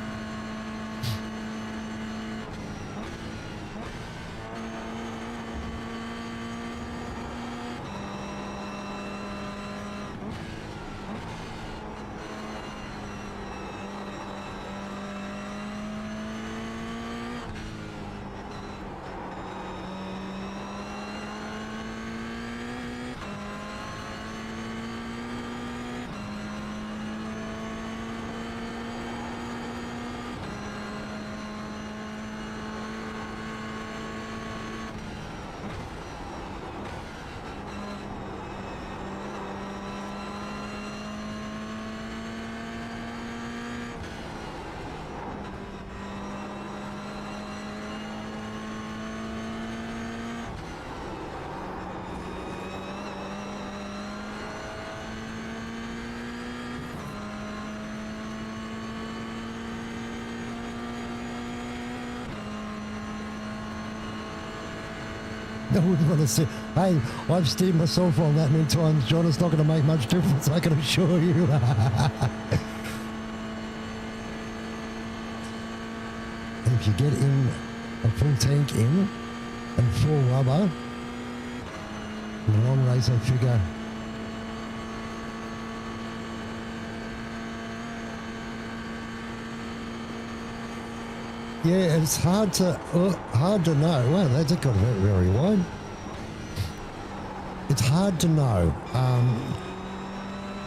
I wouldn't want to say, hey, I've steered myself on that many times, John. It's not going to make much difference, I can assure you. If you get in a full tank in and full rubber, in a long race, I figure yeah, it's hard to know. Wow, that's got very, very wide. It's hard to know.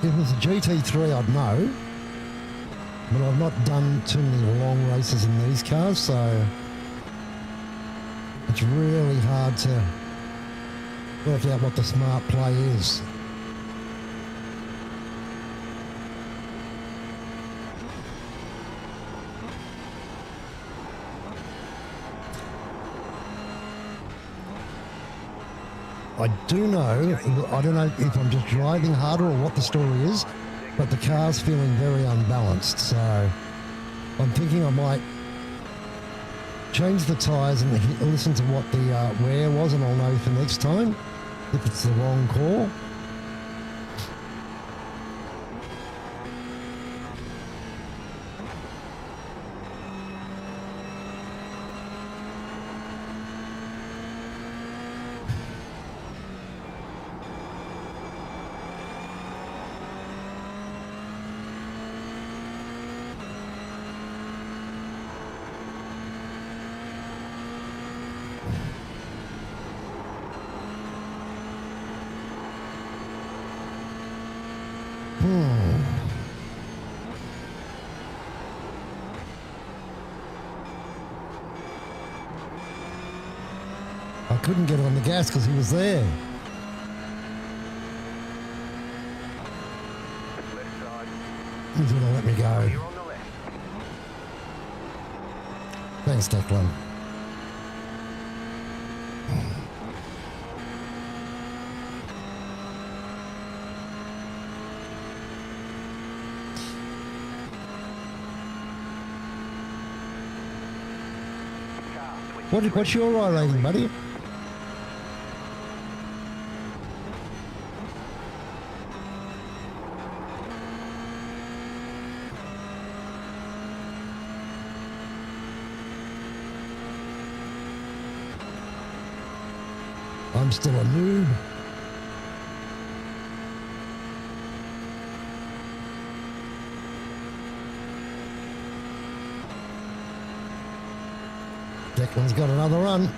If it was a GT3, I'd know, but I've not done too many long races in these cars, so it's really hard to work out what the smart play is. I do know, I don't know if I'm just driving harder or what the story is, but the car's feeling very unbalanced, so I'm thinking I might change the tyres and listen to what the wear was, and I'll know for next time if it's the wrong call. I couldn't get on the gas because he was there.
Left side.
He's going to let me go.
You're on the left.
Thanks, Declan. What's your ride rating, buddy? I'm still a noob. Declan's got another run.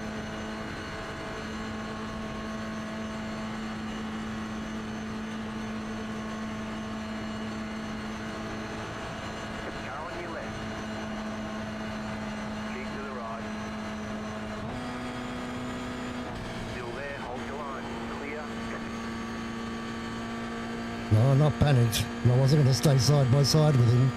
Car on your left. Keep to the right. Still there, hold your line. Clear.
No, not panicked. I wasn't going to stay side by side with him.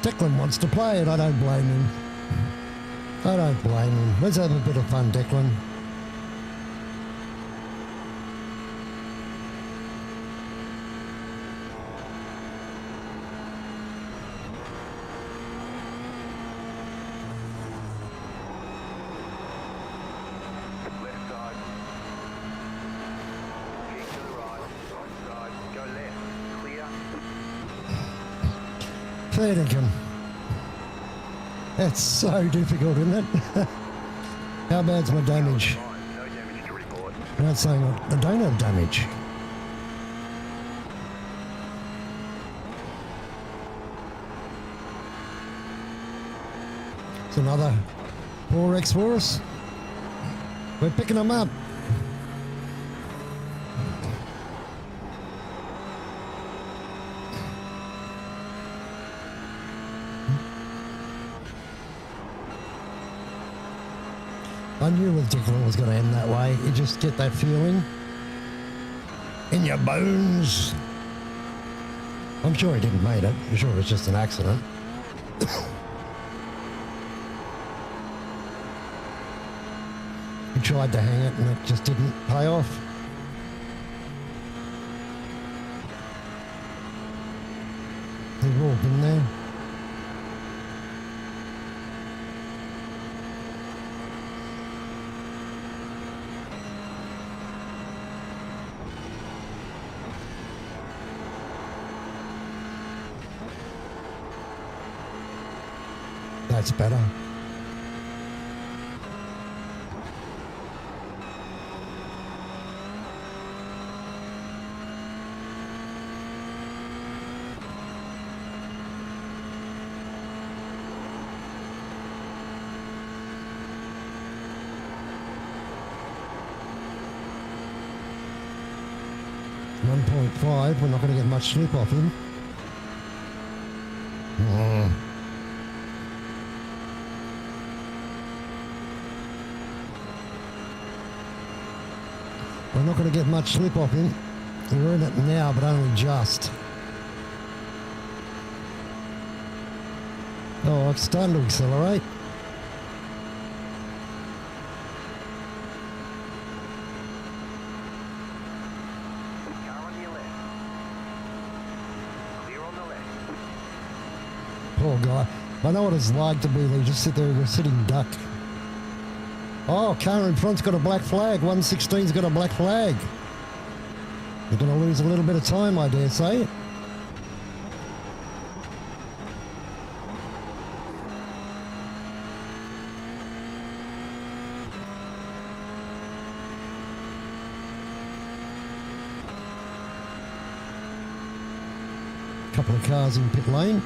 Declan wants to play it. I don't blame him. I don't blame him. Let's have a bit of fun, Declan.
Left side. Keep to the right. Right side. Go left. Clear.
Ferdinand. That's so difficult, isn't it? How bad's my damage?
Fine. No damage to report.
I'm not saying I don't have damage. It's another 4X for us. We're picking them up. I knew with Declan was going to end that way. You just get that feeling in your bones. I'm sure he didn't make it. I'm sure it was just an accident. He tried to hang it and it just didn't pay off. They've all been there. That's better. .5, we're not going to get much slip off him. We're not going to get much slip off him. We're in it now, but only just. Oh, it's starting to accelerate.
Car on your left. Clear on the left.
Poor guy. I know what it's like to be there. Just sit there with a sitting duck. Oh, car in front's got a black flag. 116's got a black flag. You're going to lose a little bit of time, I dare say. Couple of cars in pit lane.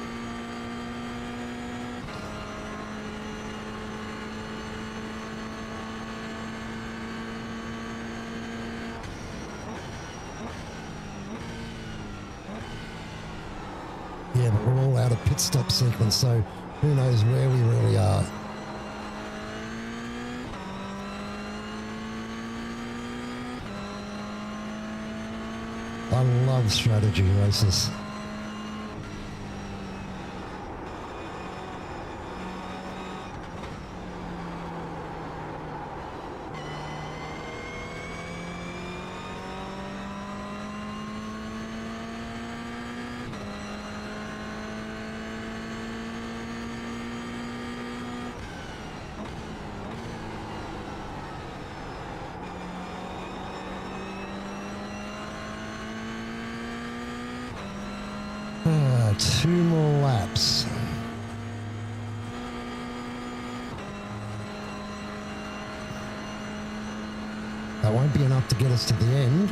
Yeah, but we're all out of pit stop sequence, so who knows where we really are. I love strategy races. Two more laps. That won't be enough to get us to the end.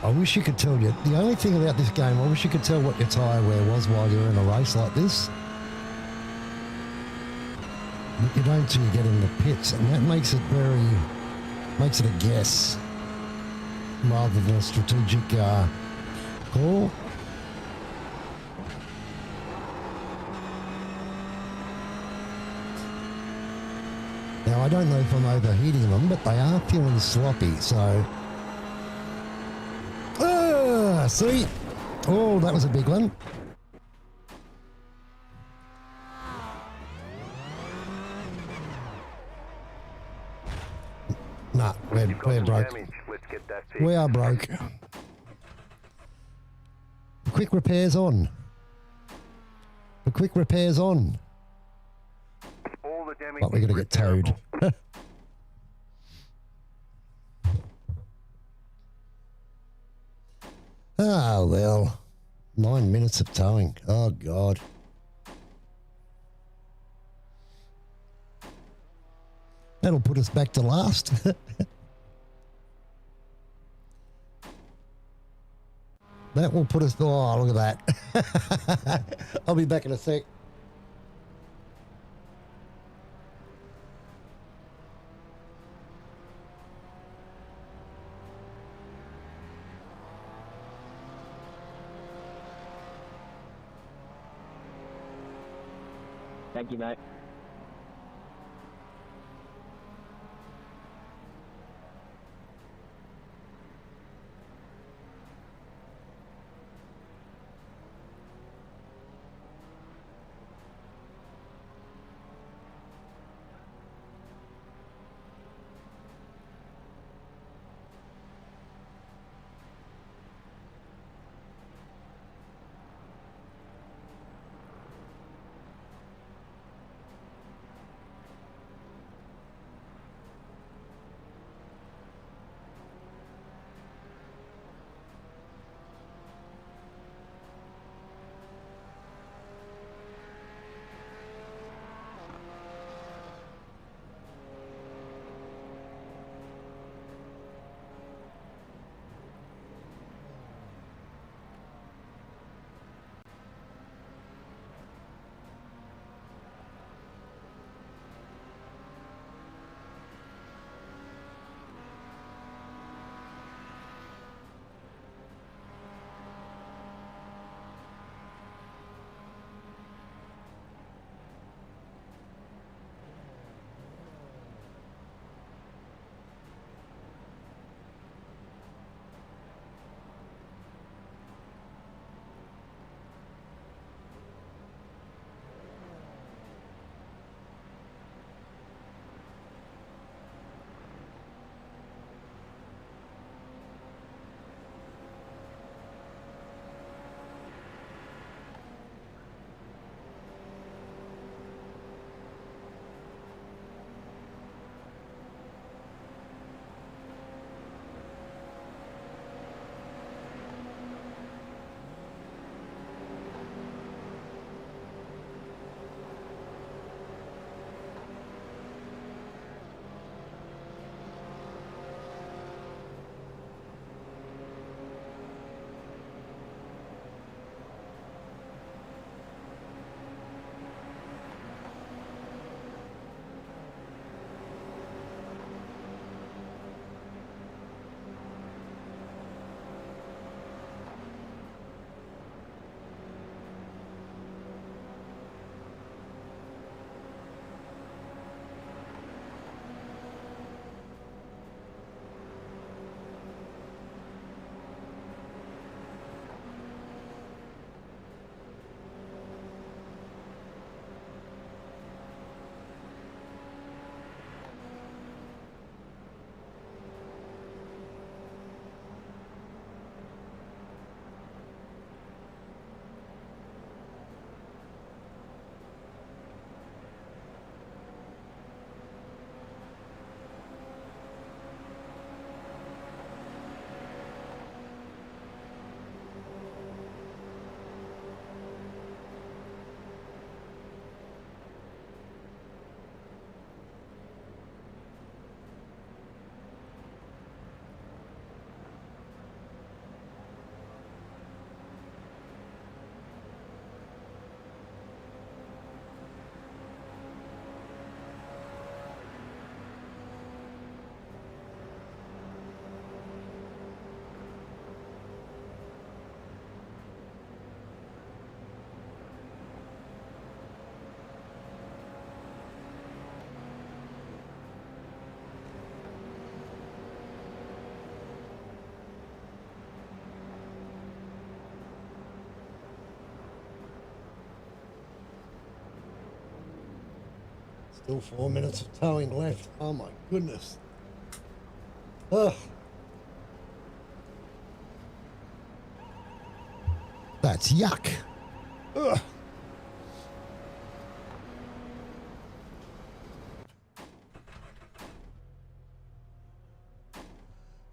I wish you could tell you. The only thing about this game, I wish you could tell what your tyre wear was while you're in a race like this. But you don't till you get in the pits, and that makes it a guess rather than a strategic call. Now, I don't know if I'm overheating them, but they are feeling sloppy, so... see? Oh, that was a big one. Nah, we're broke.
Let's get that fixed.
We are broke. The quick repairs on. The quick repairs on.
All the damage
But we're going to get towed. Ah, well. 9 minutes of towing. Oh, God. That'll put us back to last. That will put us... Oh, look at that. I'll be back in a sec.
Thank you, mate.
Still 4 minutes of towing left. Oh my goodness. Ugh. That's yuck. Ugh.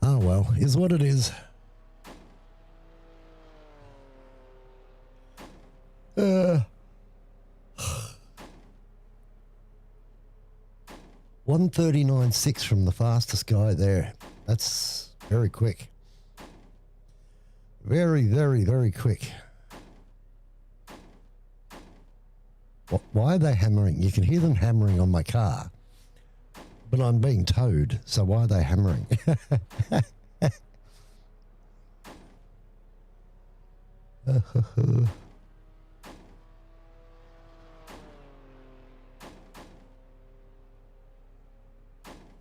Oh well, is what it is. 1:39.6 from the fastest guy there. That's very quick. Very, very, very quick. Why are they hammering? You can hear them hammering on my car, but I'm being towed, so why are they hammering?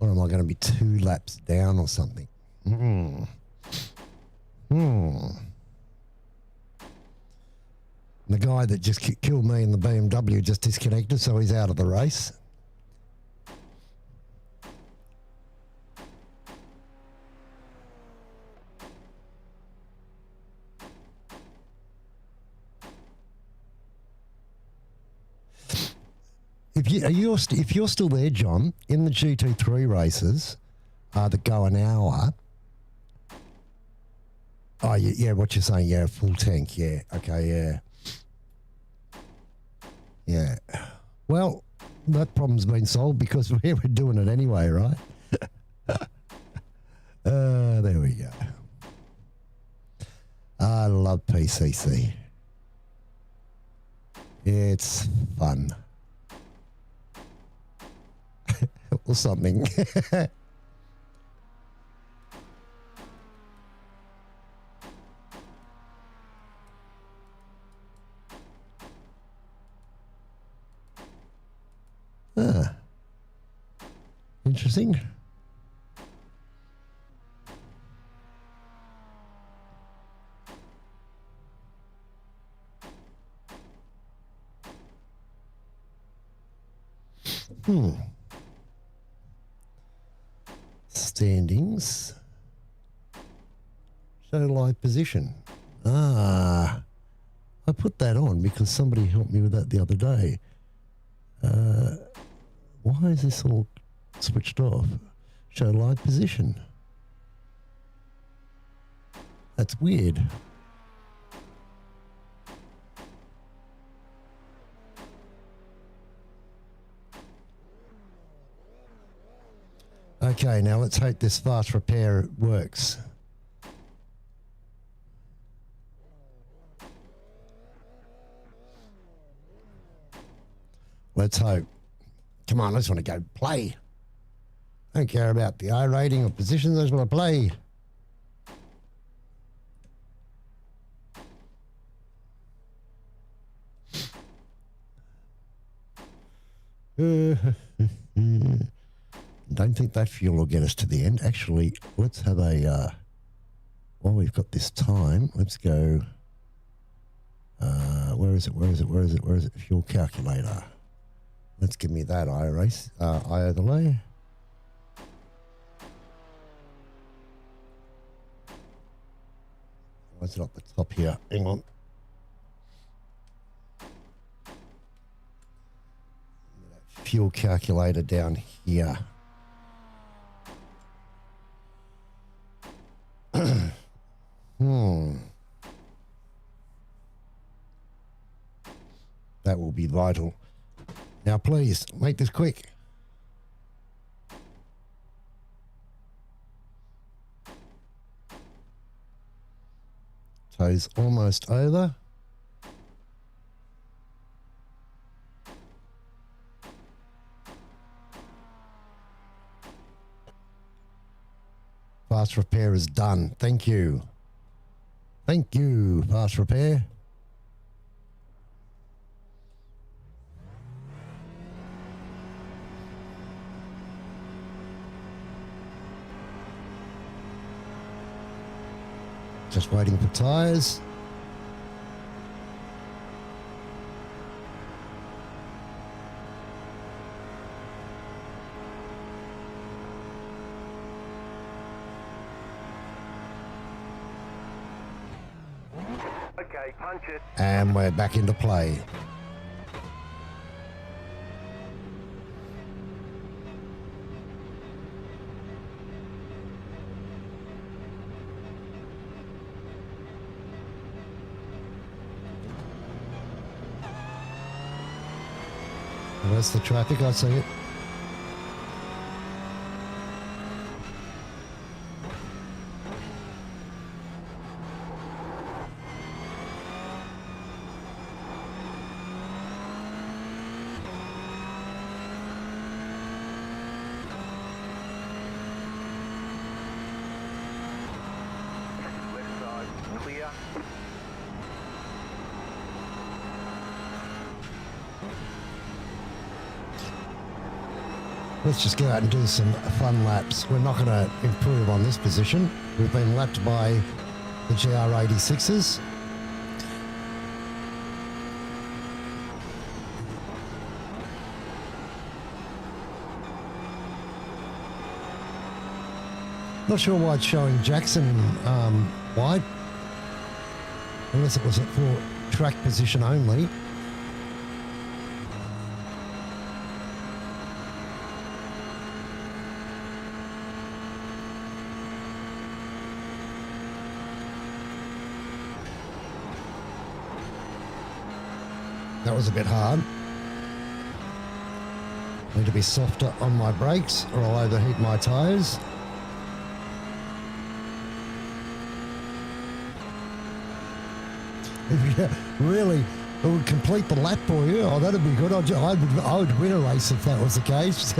Or am I going to be 2 laps down or something? The guy that just killed me in the BMW just disconnected, so he's out of the race. If you're still there, John, in the GT3 races that go an hour. Oh yeah, what you're saying? Yeah, full tank. Yeah, okay, yeah. Yeah. Well, that problem's been solved because we're doing it anyway, right? There we go. I love PCC. It's fun. Or something. Interesting. Standings. Show live position. I put that on because somebody helped me with that the other day. Why is this all switched off? Show live position. That's weird. Okay, now let's hope this fast repair works. Let's hope. Come on, I just want to go play. I don't care about the I rating or positions, I just want to play. Don't think that fuel will get us to the end. Actually, let's have a, while we've got this time, let's go, where is it? Fuel calculator. Let's give me that I overlay. What's it up the top here? Hang on. Fuel calculator down here. That will be vital. Now, please, make this quick. Toes almost over. Fast repair is done. Thank you. Thank you, fast repair. Just waiting for tyres.
Okay, punch it.
And we're back into play. Where's the traffic? I see it.
Left side, clear.
Let's just go out and do some fun laps. We're not going to improve on this position. We've been lapped by the GR86s. Not sure why it's showing Jackson wide, unless it was for track position only. That was a bit hard. Need to be softer on my brakes or I'll overheat my tyres. Yeah, really, it would complete the lap for you. Oh, that'd be good. I would win a race if that was the case.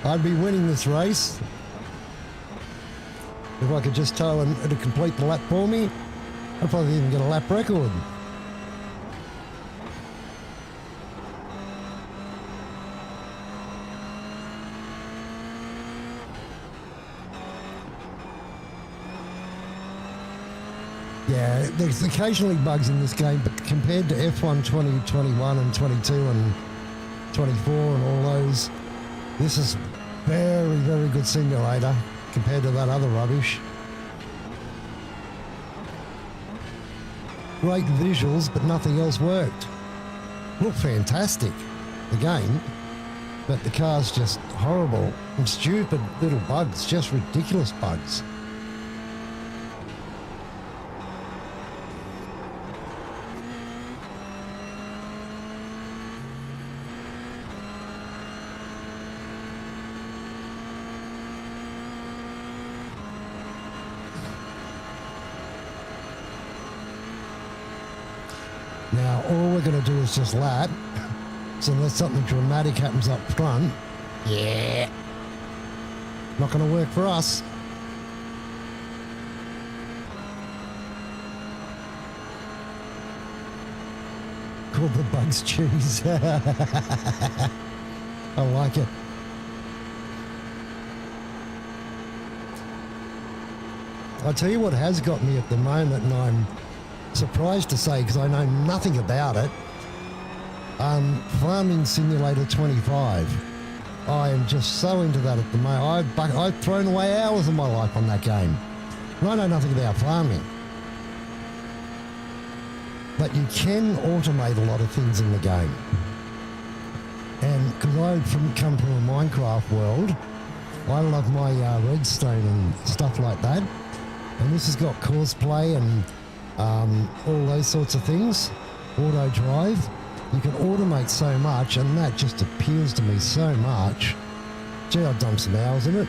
I'd be winning this race. If I could just tow and to complete the lap for me, I'd probably even get a lap record. Yeah, there's occasionally bugs in this game, but compared to F1 2021 and 22 and 24 and all those, this is very, very good simulator compared to that other rubbish. Great visuals, but nothing else worked. Looked fantastic, the game, but the car's just horrible and stupid little bugs, just ridiculous bugs. Now, all we're going to do is just lap. So unless something dramatic happens up front, yeah, not going to work for us. Called the bugs cheese. I like it. I'll tell you what has got me at the moment, and I'm surprised to say because I know nothing about it. Farming Simulator 25. I am just so into that at the moment. I've thrown away hours of my life on that game. And I know nothing about farming. But you can automate a lot of things in the game. And because I come from a Minecraft world, I love my redstone and stuff like that. And this has got cosplay and all those sorts of things. Auto drive. You can automate so much, and that just appeals to me so much. Gee, I've done some hours in it.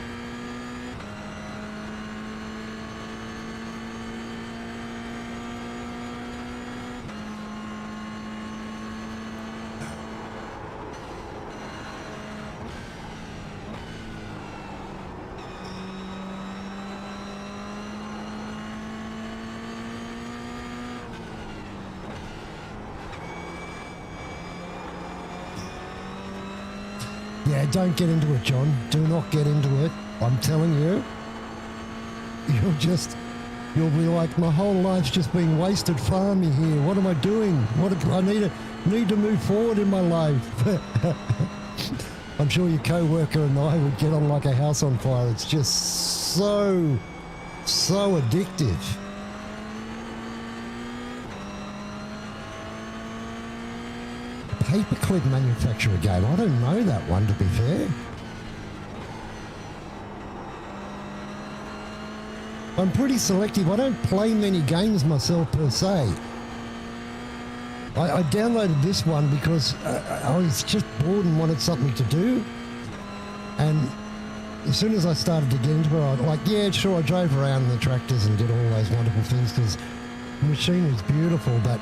Yeah, don't get into it, John. Do not get into it. I'm telling you. You'll be like, my whole life's just being wasted farming here. What am I doing? I need to move forward in my life. I'm sure your co-worker and I would get on like a house on fire. It's just so addictive. paperclip manufacturer game. I don't know that one, to be fair. I'm pretty selective. I don't play many games myself per se. I downloaded this one because I was just bored and wanted something to do. And as soon as I started to get into it, I was like, yeah, sure, I drove around in the tractors and did all those wonderful things because the machine was beautiful. But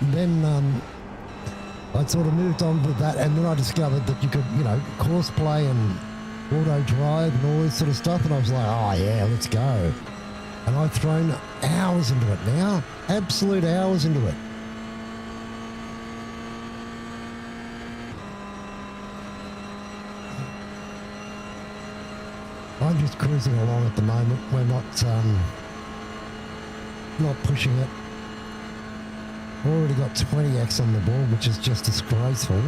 then I sort of moved on with that, and then I discovered that you could, you know, course play and auto drive and all this sort of stuff, and I was like, oh yeah, let's go. And I've thrown hours into it now, absolute hours into it. I'm just cruising along at the moment. We're not pushing it. Already got 20x on the board, which is just disgraceful.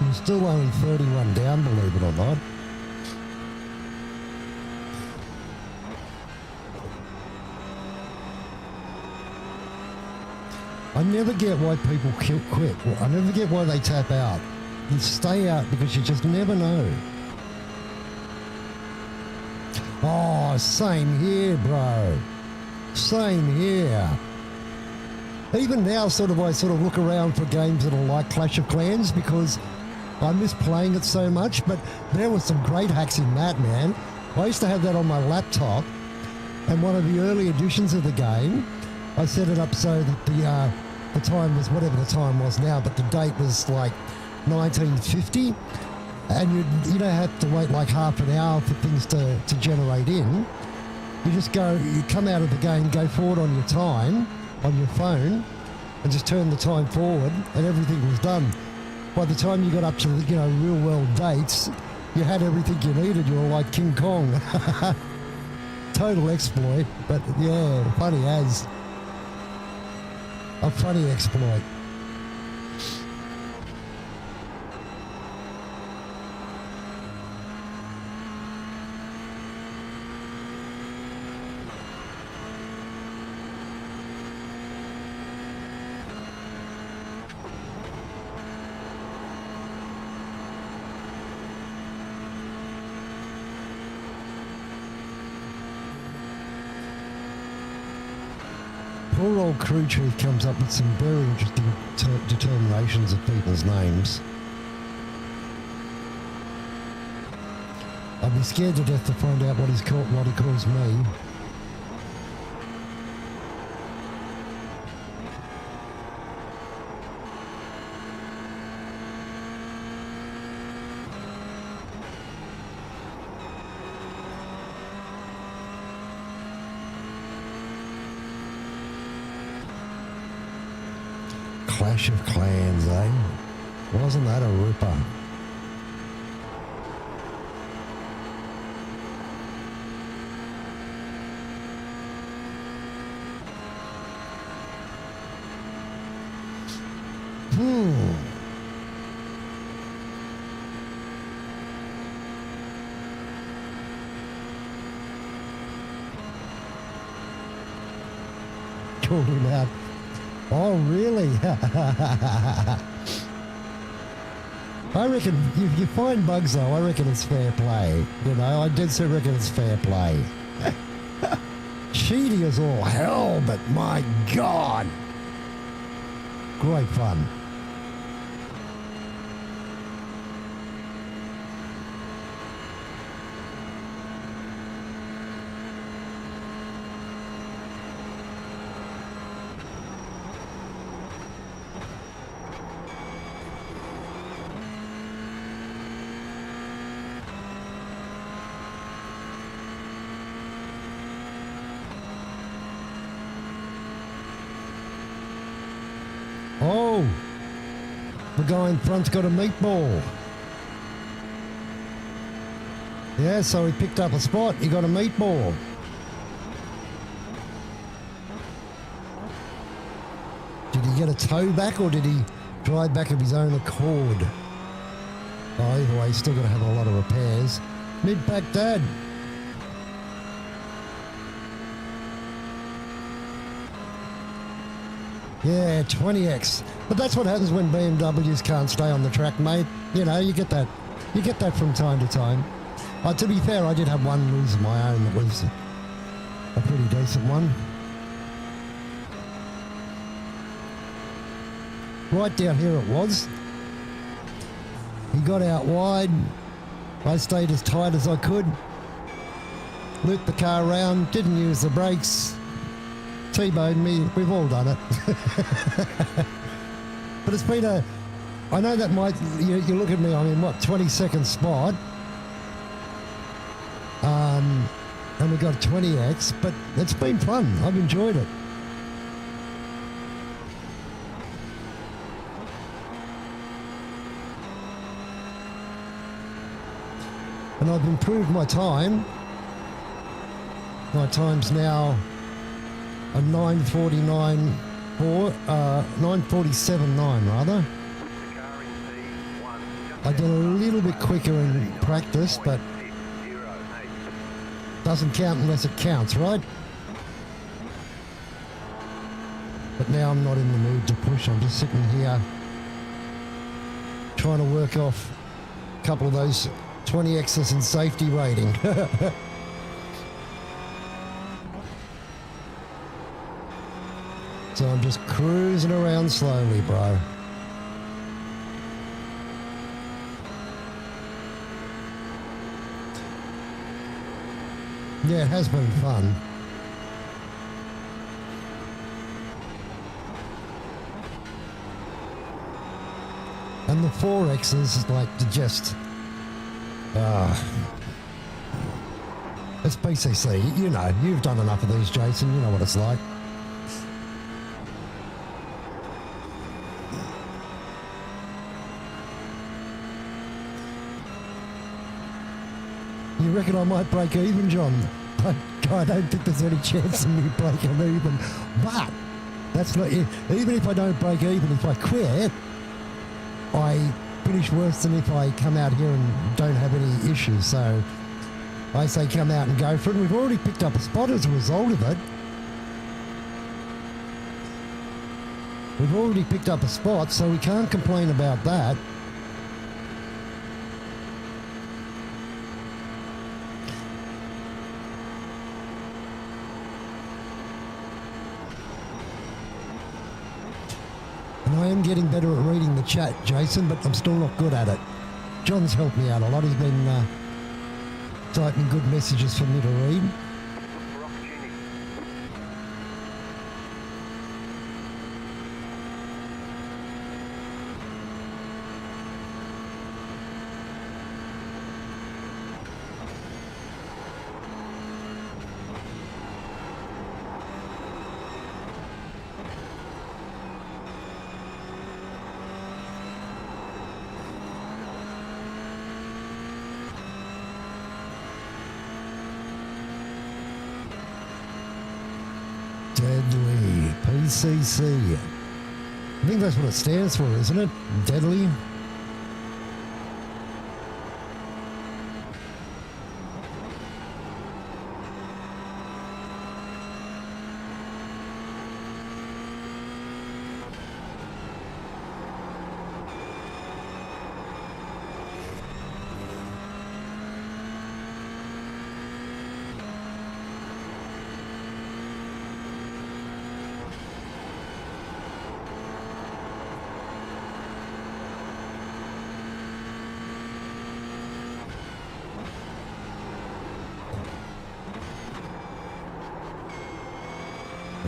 I'm still only 31 down, believe it or not. I never get why people quit. I never get why they tap out. You stay out because you just never know. Oh, same here, bro. Same here. Even now, I sort of look around for games that are like Clash of Clans because I miss playing it so much, but there were some great hacks in that, man. I used to have that on my laptop, and one of the early editions of the game, I set it up so that the time was whatever the time was now, but the date was like 1950, and you don't have to wait like half an hour for things to generate in. You just you come out of the game, go forward on your time, on your phone, and just turn the time forward, and everything was done. By the time you got up to the, you know, real world dates, you had everything you needed. You were like King Kong. Total exploit, but yeah, funny as. A funny exploit. Poor old Crew Truth comes up with some very interesting determinations of people's names. I'd be scared to death to find out what he calls me. Clash of Clans, eh? Wasn't that a ripper? Called him out. Oh, really? I reckon if you find bugs, though, I reckon it's fair play. You know, I did say reckon it's fair play. Cheating as all hell, but my God. Great fun. Oh, the guy in front's got a meatball. Yeah, so he picked up a spot. He got a meatball. Did he get a tow back or did he drive back of his own accord? Oh, either way, he's still got to have a lot of repairs. Mid-pack dad. Yeah, 20x. But that's what happens when BMWs can't stay on the track, mate. You know, you get that. You get that from time to time. To be fair, I did have one lose of my own that was a pretty decent one. Right down here it was. He got out wide. I stayed as tight as I could. Looped the car around, didn't use the brakes. T-boned me. We've all done it. But it's been a... I know that might... You look at me, I'm in, what, 22nd spot. And we got 20x, but it's been fun. I've enjoyed it. And I've improved my time. My time's now a 9:49.4, 9:47.9 rather. I did a little bit quicker in practice, but doesn't count unless it counts, right? But now I'm not in the mood to push. I'm just sitting here trying to work off a couple of those 20x's in safety rating. So I'm just cruising around slowly, bro. Yeah, it has been fun. And the 4Xs is like to just... it's PCC, you know, you've done enough of these, Jason, you know what it's like. You reckon I might break even, John? I don't think there's any chance of me breaking even. But that's not it. Even if I don't break even, if I quit, I finish worse than if I come out here and don't have any issues. So I say come out and go for it. We've already picked up a spot as a result of it. We've already picked up a spot, so we can't complain about that. I am getting better at reading the chat, Jason, but I'm still not good at it. John's helped me out a lot. He's been typing good messages for me to read. Deadly. PCC. I think that's what it stands for, isn't it? Deadly.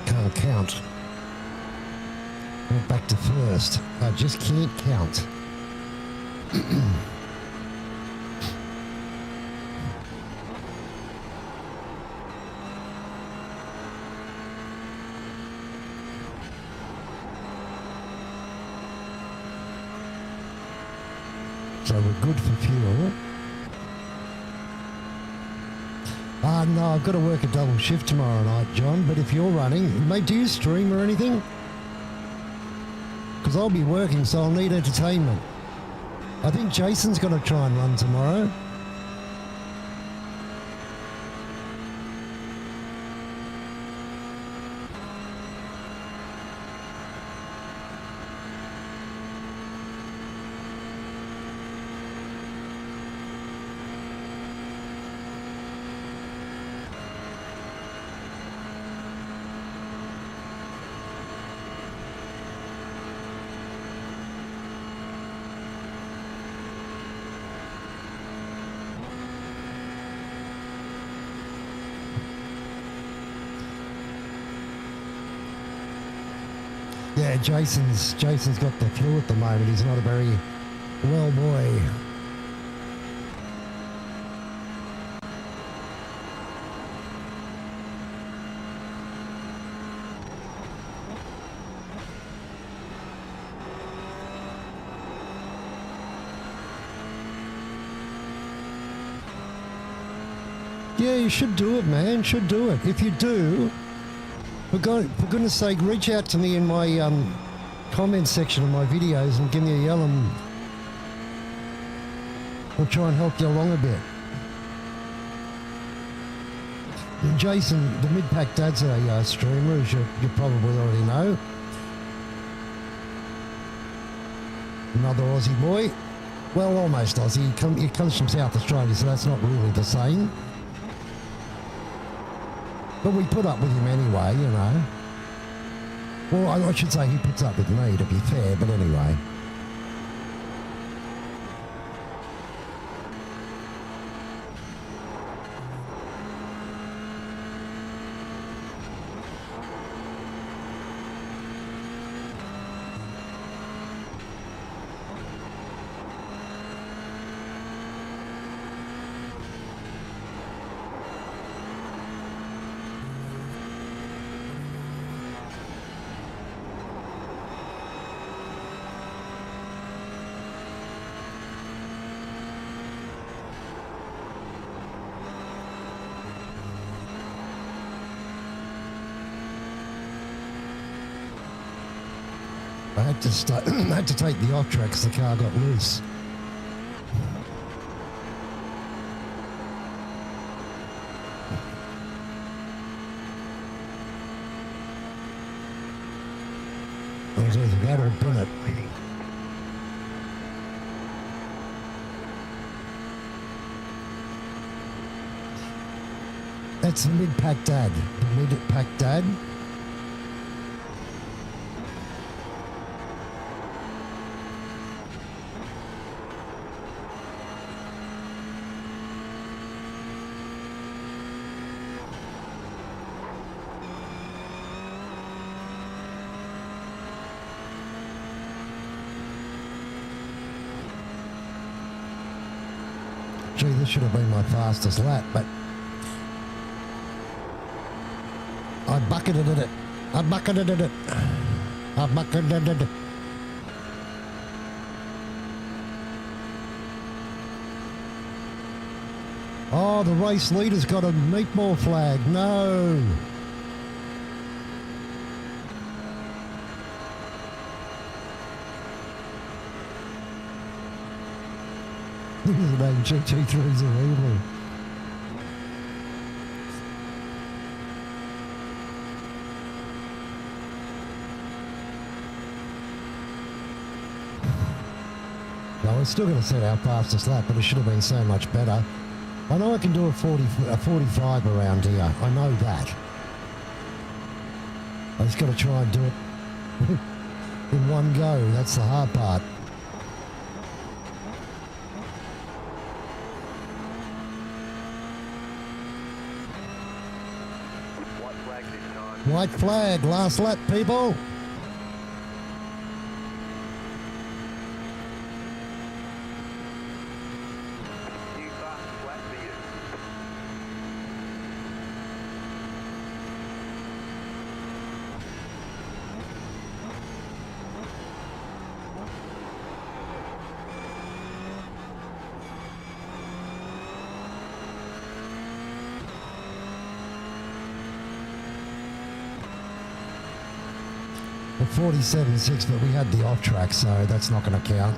Can't count. We're back to first. I just can't count. So we're good for fuel. No, I've got to work a double shift tomorrow night, John, but if you're running, mate, do you stream or anything? Because I'll be working, so I'll need entertainment. I think Jason's going to try and run tomorrow. Yeah, Jason's got the flu at the moment. He's not a very well boy. Yeah, you should do it, man. Should do it. If you do, for goodness sake, reach out to me in my comment section of my videos and give me a yell, and we'll try and help you along a bit. And Jason, the mid-pack dad's a streamer, as you probably already know. Another Aussie boy. Well, almost Aussie. He comes from South Australia, so that's not really the same. But we put up with him anyway, you know. Well, I should say he puts up with me, to be fair, but anyway. I had to take the off track because the car got loose. It was either that or Bennett. That's the mid-pack dad. The mid-pack dad. Gee, this should have been my fastest lap, but I bucketed it. I bucketed it. I bucketed it. Oh, the race leader's got a meatball flag. No. Look at the name, GT3's are evil. No, we're still going to set our fastest lap, but it should have been so much better. I know I can do a 45 around here. I know that. I just got to try and do it in one go. That's the hard part. White flag, last lap, people. Well, 47.6, but we had the off track, so that's not going to count.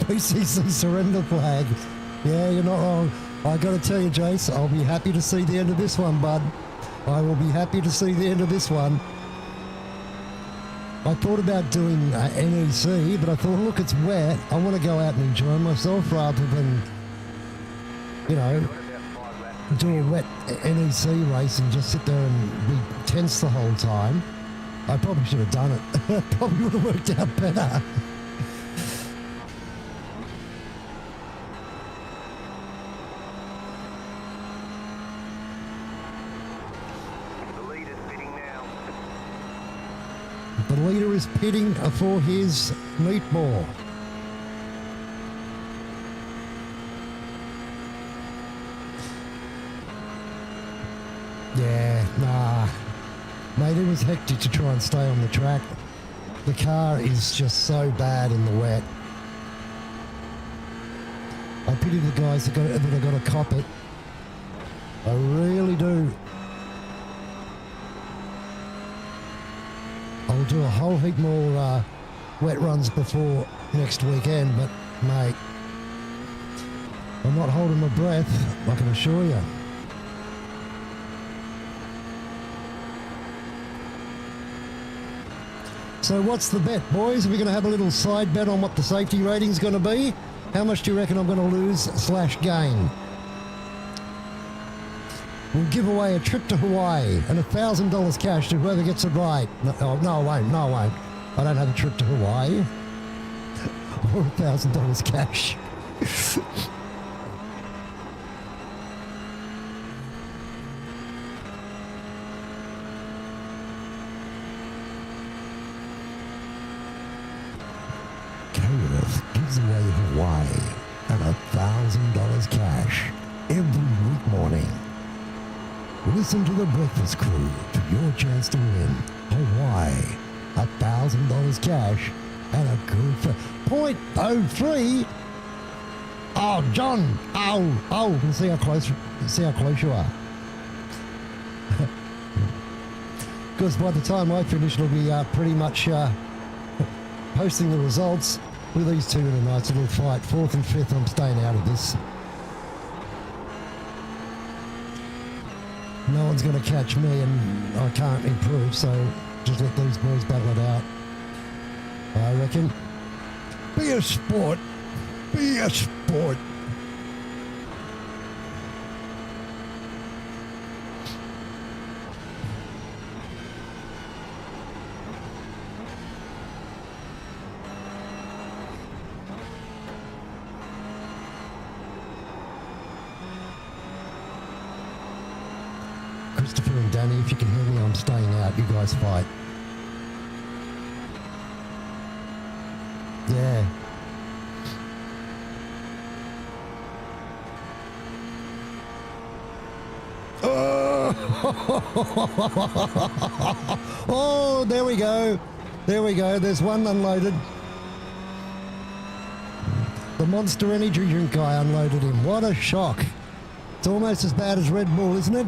PCC surrender flag. Yeah, you're not wrong. I got to tell you, Jace, I'll be happy to see the end of this one, bud. I will be happy to see the end of this one. I thought about doing NEC, but I thought, look, it's wet. I want to go out and enjoy myself rather than, you know, do a wet NEC race and just sit there and be tense the whole time. I probably should have done it. Probably would have worked out better. The leader is pitting for his meatball. Yeah, nah. Mate, it was hectic to try and stay on the track. The car is just so bad in the wet. I pity the guys that are going to cop it. I really do. I'll do a whole heap more wet runs before next weekend, but mate, I'm not holding my breath, I can assure you. So what's the bet, boys? Are we going to have a little side bet on what the safety rating's going to be? How much do you reckon I'm going to lose / gain? We'll give away a trip to Hawaii and $1,000 cash to whoever gets it right. No, I won't. No, I won't. I don't have a trip to Hawaii. Or $1,000 cash. KF gives away Hawaii and $1,000 cash every week morning. Listen to the Breakfast Crew for your chance to win Hawaii, $1,000 cash, and a good for 0.03. Oh, John! Oh! See how close you are. Because by the time I finish, it'll be pretty much posting the results with these two in a nice little fight. 4th and 5th, I'm staying out of this. No one's going to catch me and I can't improve, so just let these boys battle it out. I reckon. Be a sport. Be a sport. Christopher and Danny, if you can hear me, I'm staying out. You guys fight. Yeah. Oh, there we go. There we go. There's one unloaded. The Monster Energy drink guy unloaded him. What a shock. It's almost as bad as Red Bull, isn't it?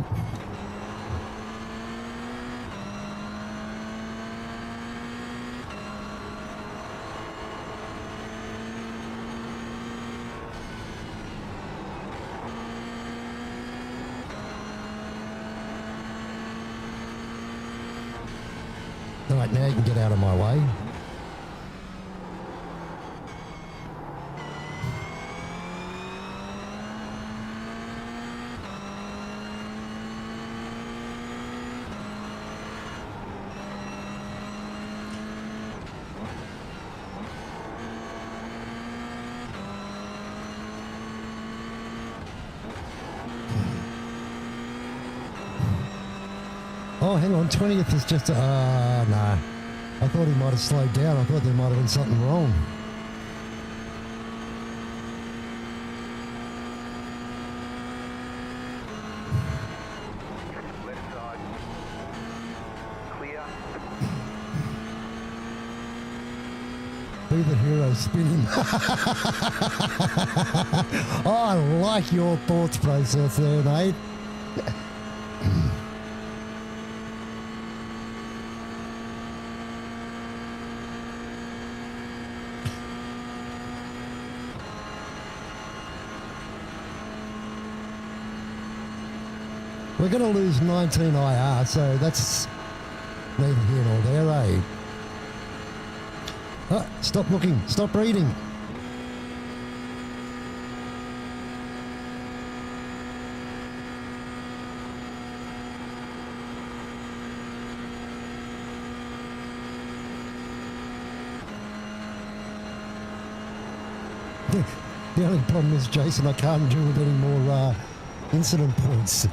Right, now you can get out of my way. Oh, hang on, 20th is just, nah. I thought he might have slowed down. I thought there might have been something wrong.
Left side. Clear.
Be the hero, spin him. Oh, I like your thoughts process there, mate. We're going to lose 19 IR, so that's neither here nor there, eh? Oh, stop looking, stop reading. The only problem is, Jason, I can't do with any more incident points.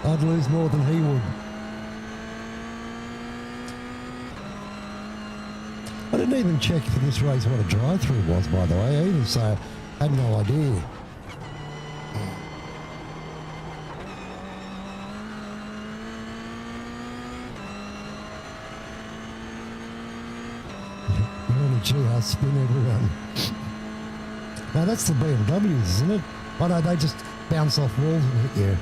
I'd lose more than he would. I didn't even check for this race what a drive-through was, by the way, either, so I had no idea. Really, gee, I spin everyone. Now that's the BMWs, isn't it? Oh no, they just bounce off walls and hit you.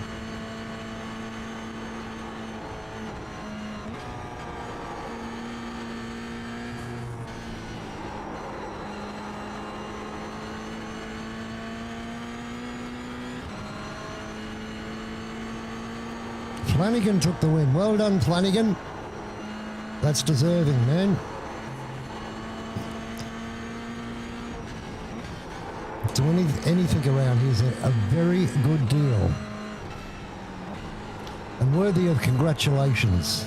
Flanagan took the win. Well done, Flanagan. That's deserving, man. So anything around here is a very good deal. And worthy of congratulations.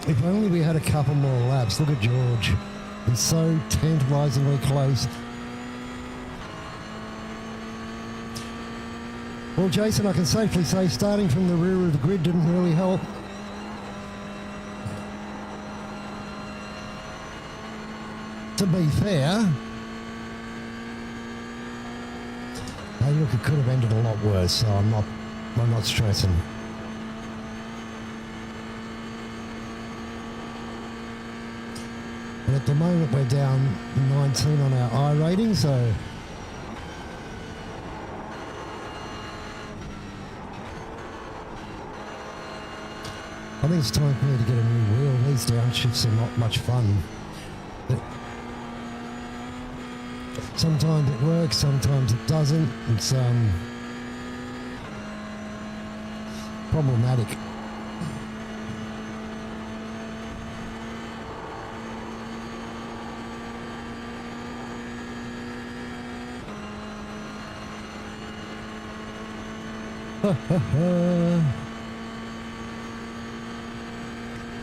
If only we had a couple more laps. Look at George. He's so tantalisingly close. Well, Jason, I can safely say starting from the rear of the grid didn't really help. To be fair, hey, look, it could have ended a lot worse, so I'm not stressing. And at the moment we're down 19 on our I rating, so I think it's time for me to get a new wheel. These downshifts are not much fun. But sometimes it works, sometimes it doesn't. It's problematic.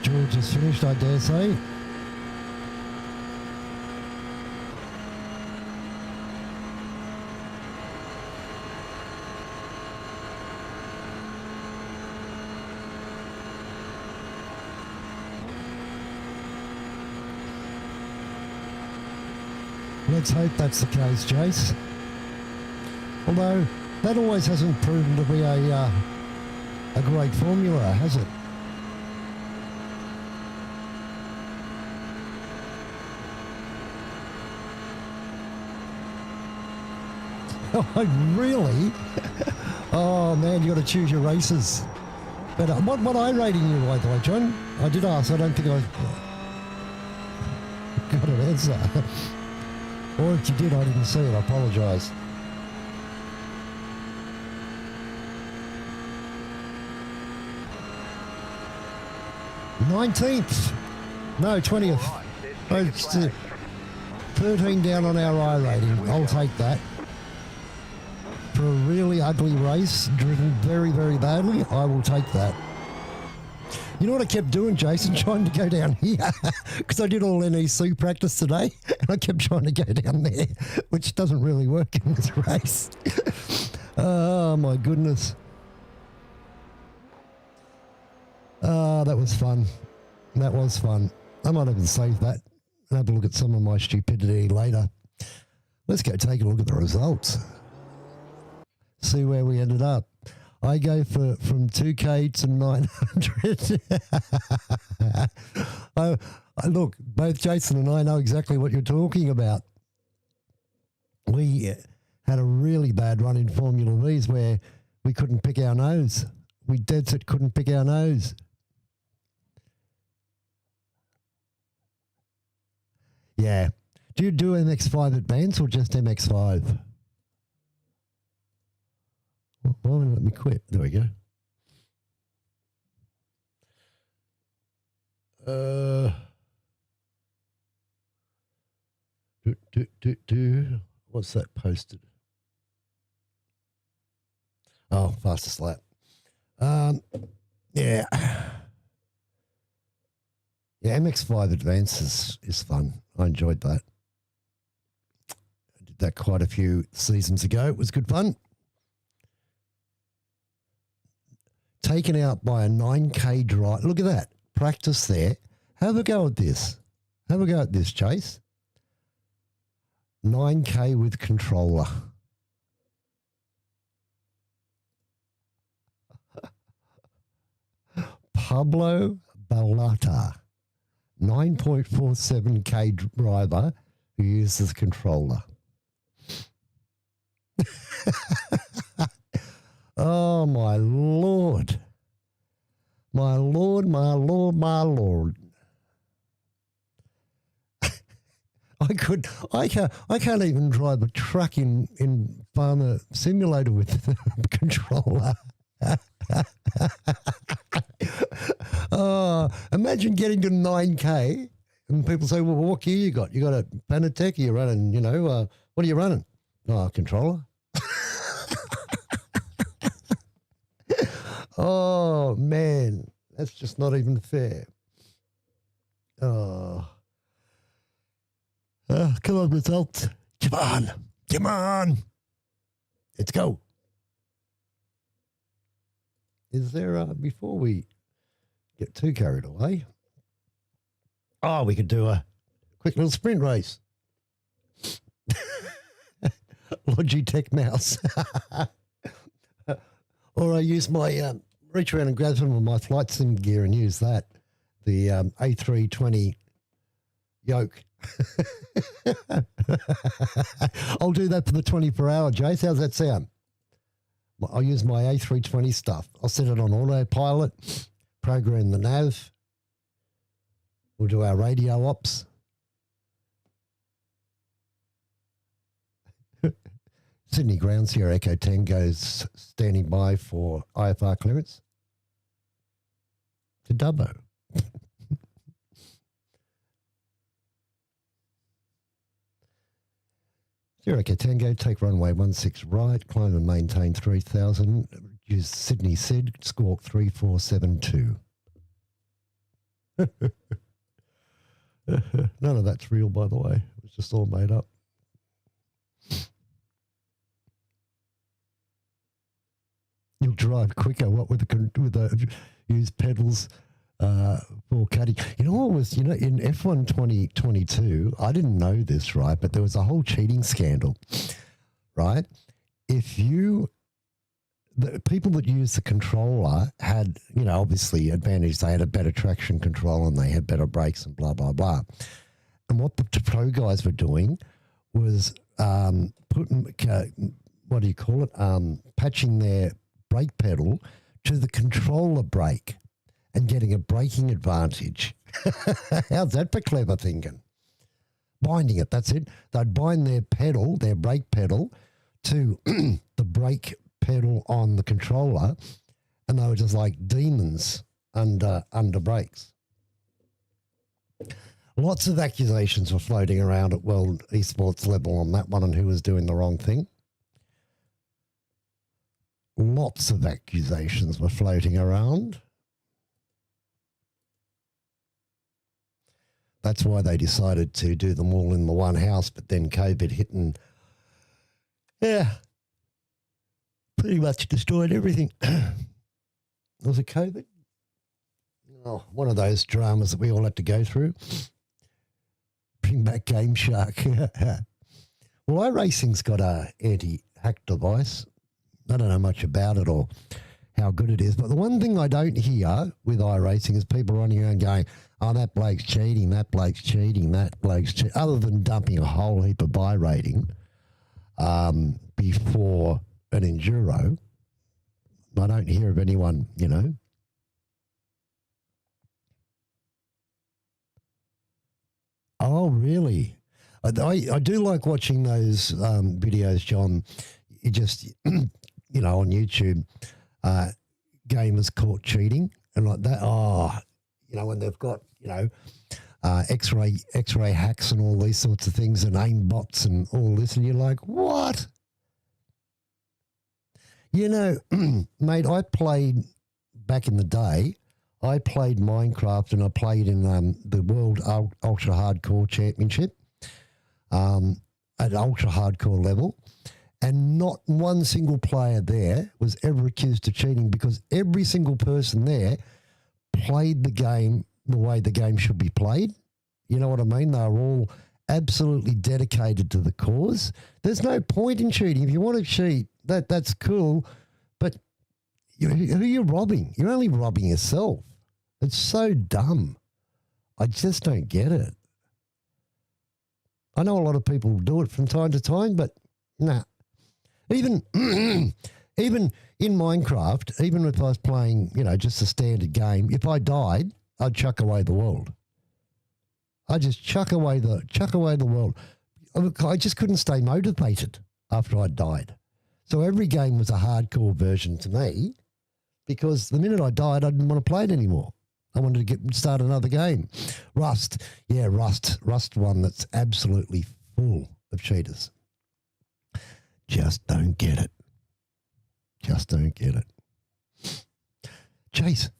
George is finished, I dare say. Let's hope that's the case, Jace. Although that always hasn't proven to be a great formula, has it? Oh, really? Oh man, you got to choose your races. But what I rating you, by the way, John? I did ask. I don't think I got an answer. Or if you did, I didn't see it. I apologise. '19th. No, 20th. Oh, it's 13 down on our I rating. I'll take that. For a really ugly race, driven very, very badly, I will take that. You know what I kept doing, Jason? Trying to go down here. Because I did all NEC practice today, and I kept trying to go down there, which doesn't really work in this race. Oh, my goodness. Oh, that was fun. That was fun. I might even save that and have a look at some of my stupidity later. Let's go take a look at the results. See where we ended up. I go from 2K to 900. Look, both Jason and I know exactly what you're talking about. We had a really bad run in Formula V's where we couldn't pick our nose. We dead set couldn't pick our nose. Yeah. Do you do MX5 Advance or just MX5? Why won't it let me quit? There we go. What's that posted? Oh, fastest lap. Yeah. Yeah, MX5 Advance is fun. I enjoyed that. I did that quite a few seasons ago. It was good fun. Taken out by a 9K drive. Look at that. Practice there. Have a go at this. Have a go at this, Chase. 9K with controller. Pablo Balata, 9.47K driver who uses controller. Oh, my Lord. My Lord, my Lord, my Lord. I can't even drive a truck in Farmer Simulator with the controller. Oh, imagine getting to 9K and people say, well, what gear you got? You got a Panatec? You're running, what are you running? Oh, a controller. Oh, man, that's just not even fair. Oh. Come on, results. Come on. Come on. Let's go. Is there, before we get too carried away, we could do a quick little sprint race. Logitech mouse. Or I use my, reach around and grab some of my flight sim gear and use that. The A320 yoke. I'll do that for the 24-hour, Jace. How's that sound? I'll use my A320 stuff. I'll set it on autopilot, program the nav. We'll do our radio ops. Sydney Ground Sierra Echo Tango's standing by for IFR clearance. To Dubbo. Sierra Echo Tango, take runway 16 right, climb and maintain 3000. Use Sydney SID, squawk 3472. None of that's real, by the way. It was just all made up. You'll drive quicker. What with the use pedals for cutting? You know what was? In F1 2022, I didn't know this, right? But there was a whole cheating scandal, right? The people that used the controller had, obviously advantage. They had a better traction control and they had better brakes and blah blah blah. And what the pro guys were doing was putting what do you call it? Patching their brake pedal to the controller brake and getting a braking advantage. How's that for clever thinking? Binding it, that's it. They'd bind their brake pedal to the brake pedal on the controller, and they were just like demons under brakes. Lots of accusations were floating around at World Esports level on that one and who was doing the wrong thing. Lots of accusations were floating around. That's why they decided to do them all in the one house, but then COVID hit and, pretty much destroyed everything. Was it COVID? Oh, one of those dramas that we all had to go through. Bring back Game Shark. Well, iRacing's got a anti-hack device. I don't know much about it or how good it is, but the one thing I don't hear with iRacing is people running around going, oh, that bloke's cheating, that bloke's cheating, that bloke's cheating, other than dumping a whole heap of buy rating before an enduro. I don't hear of anyone, you know. Oh, really? I do like watching those videos, John. You just, you know, on YouTube, gamers caught cheating and like that. Oh, you know, when they've got, you know, X-ray hacks and all these sorts of things and aim bots and all this, and you're like, what? You know, mate, I played back in the day. I played Minecraft and I played in the World Ultra Hardcore Championship at ultra hardcore level, and not one single player there was ever accused of cheating because every single person there played the game the way the game should be played. You know what I mean? They were all absolutely dedicated to the cause. There's no point in cheating. If you want to cheat, that's cool, but who are you robbing? You're only robbing yourself. It's so dumb. I just don't get it. I know a lot of people do it from time to time, but nah. Even even in Minecraft, even if I was playing, you know, just a standard game, if I died, I'd chuck away the world. I'd just chuck away the world. I just couldn't stay motivated after I died. So every game was a hardcore version to me because the minute I died, I didn't want to play it anymore. I wanted to start another game. Rust. Yeah, Rust one that's absolutely full of cheaters. Just don't get it. Just don't get it. Chase,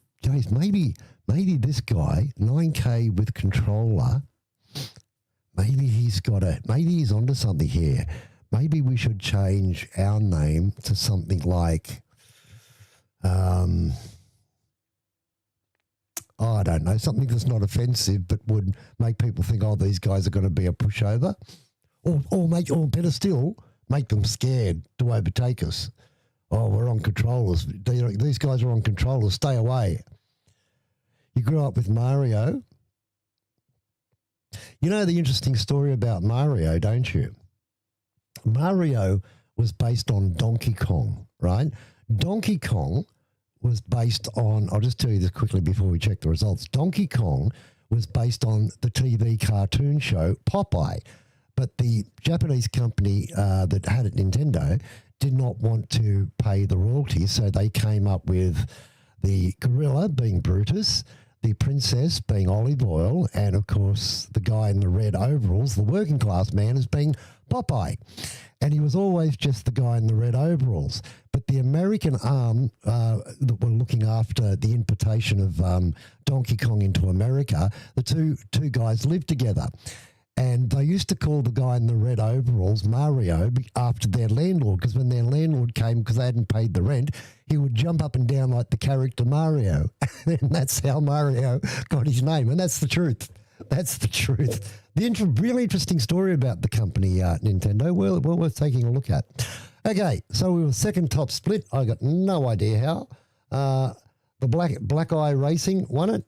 maybe this guy, 9K with controller, maybe he's onto something here. Maybe we should change our name to something like, I don't know, something that's not offensive but would make people think, oh, these guys are going to be a pushover. Or better still, make them scared to overtake us. Oh, we're on controllers. These guys are on controllers. Stay away. You grew up with Mario. You know the interesting story about Mario, don't you? Mario was based on Donkey Kong, right? Donkey Kong was based on, I'll just tell you this quickly before we check the results. Donkey Kong was based on the TV cartoon show Popeye, but the Japanese company that had it, Nintendo, did not want to pay the royalties, so they came up with the gorilla being Brutus, the princess being Olive Oil, and of course the guy in the red overalls, the working class man, as being Popeye. And he was always just the guy in the red overalls. But the American arm that were looking after the importation of Donkey Kong into America, the two guys lived together. And they used to call the guy in the red overalls Mario after their landlord, because when their landlord came, because they hadn't paid the rent, he would jump up and down like the character Mario. And that's how Mario got his name. And that's the truth. That's the truth. The really interesting story about the company, Nintendo, well worth taking a look at. Okay, so we were second top split. I got no idea how. The Black Eye Racing won it.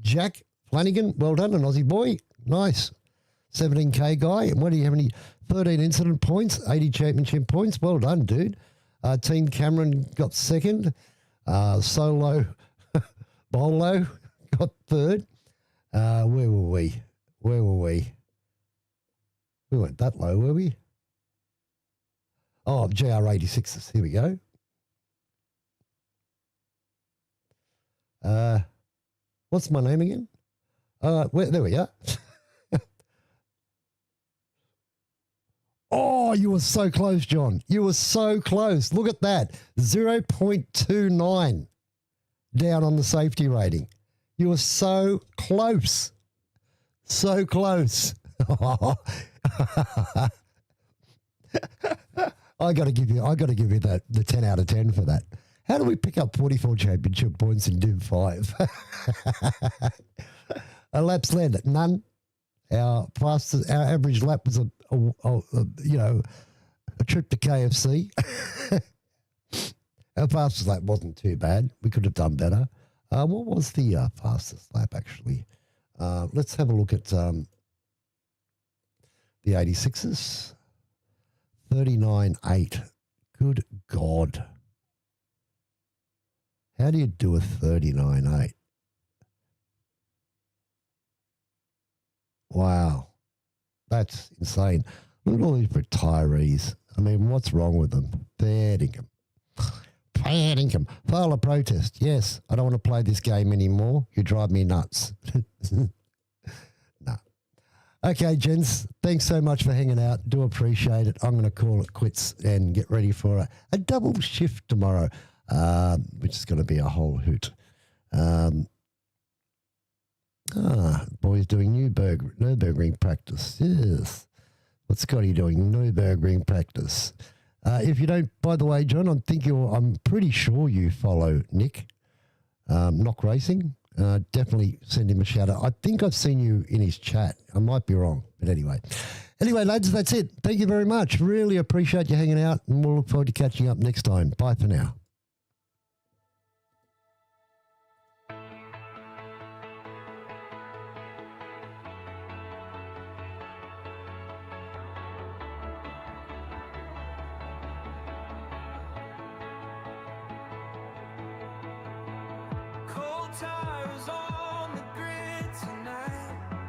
Jack Flanagan, well done, an Aussie boy. Nice. 17K guy. And what do you have? Any 13 incident points, 80 championship points. Well done, dude. Team Cameron got second. Solo Bolo got third. Where were we? We weren't that low, were we? Oh, GR86s. Here we go. What's my name again? There we are. Oh, you were so close, John. You were so close. Look at that. 0.29 down on the safety rating. You were so close. So close. I got to give you the 10 out of 10 for that. How do we pick up 44 championship points in Div 5? A lap's led, none. Our average lap was a trip to KFC. Our fastest lap wasn't too bad. We could have done better. What was the fastest lap, actually? Let's have a look at the 86s. 39.8. Good God. How do you do a 39.8? Wow. That's insane. Look at all these retirees. I mean, what's wrong with them? Fair dinkum. Fair dinkum. File a protest. Yes, I don't want to play this game anymore. You drive me nuts. No. Okay, gents, thanks so much for hanging out. Do appreciate it. I'm going to call it quits and get ready for a double shift tomorrow, which is going to be a whole hoot. Boys doing Nürburgring practice. Yes. What's Scotty doing? Nürburgring practice. If you don't, by the way, John, I'm pretty sure you follow Nick, Knock Racing. Definitely send him a shout out. I think I've seen you in his chat. I might be wrong, but anyway. Anyway, lads, that's it. Thank you very much. Really appreciate you hanging out, and we'll look forward to catching up next time. Bye for now.
Cold tires on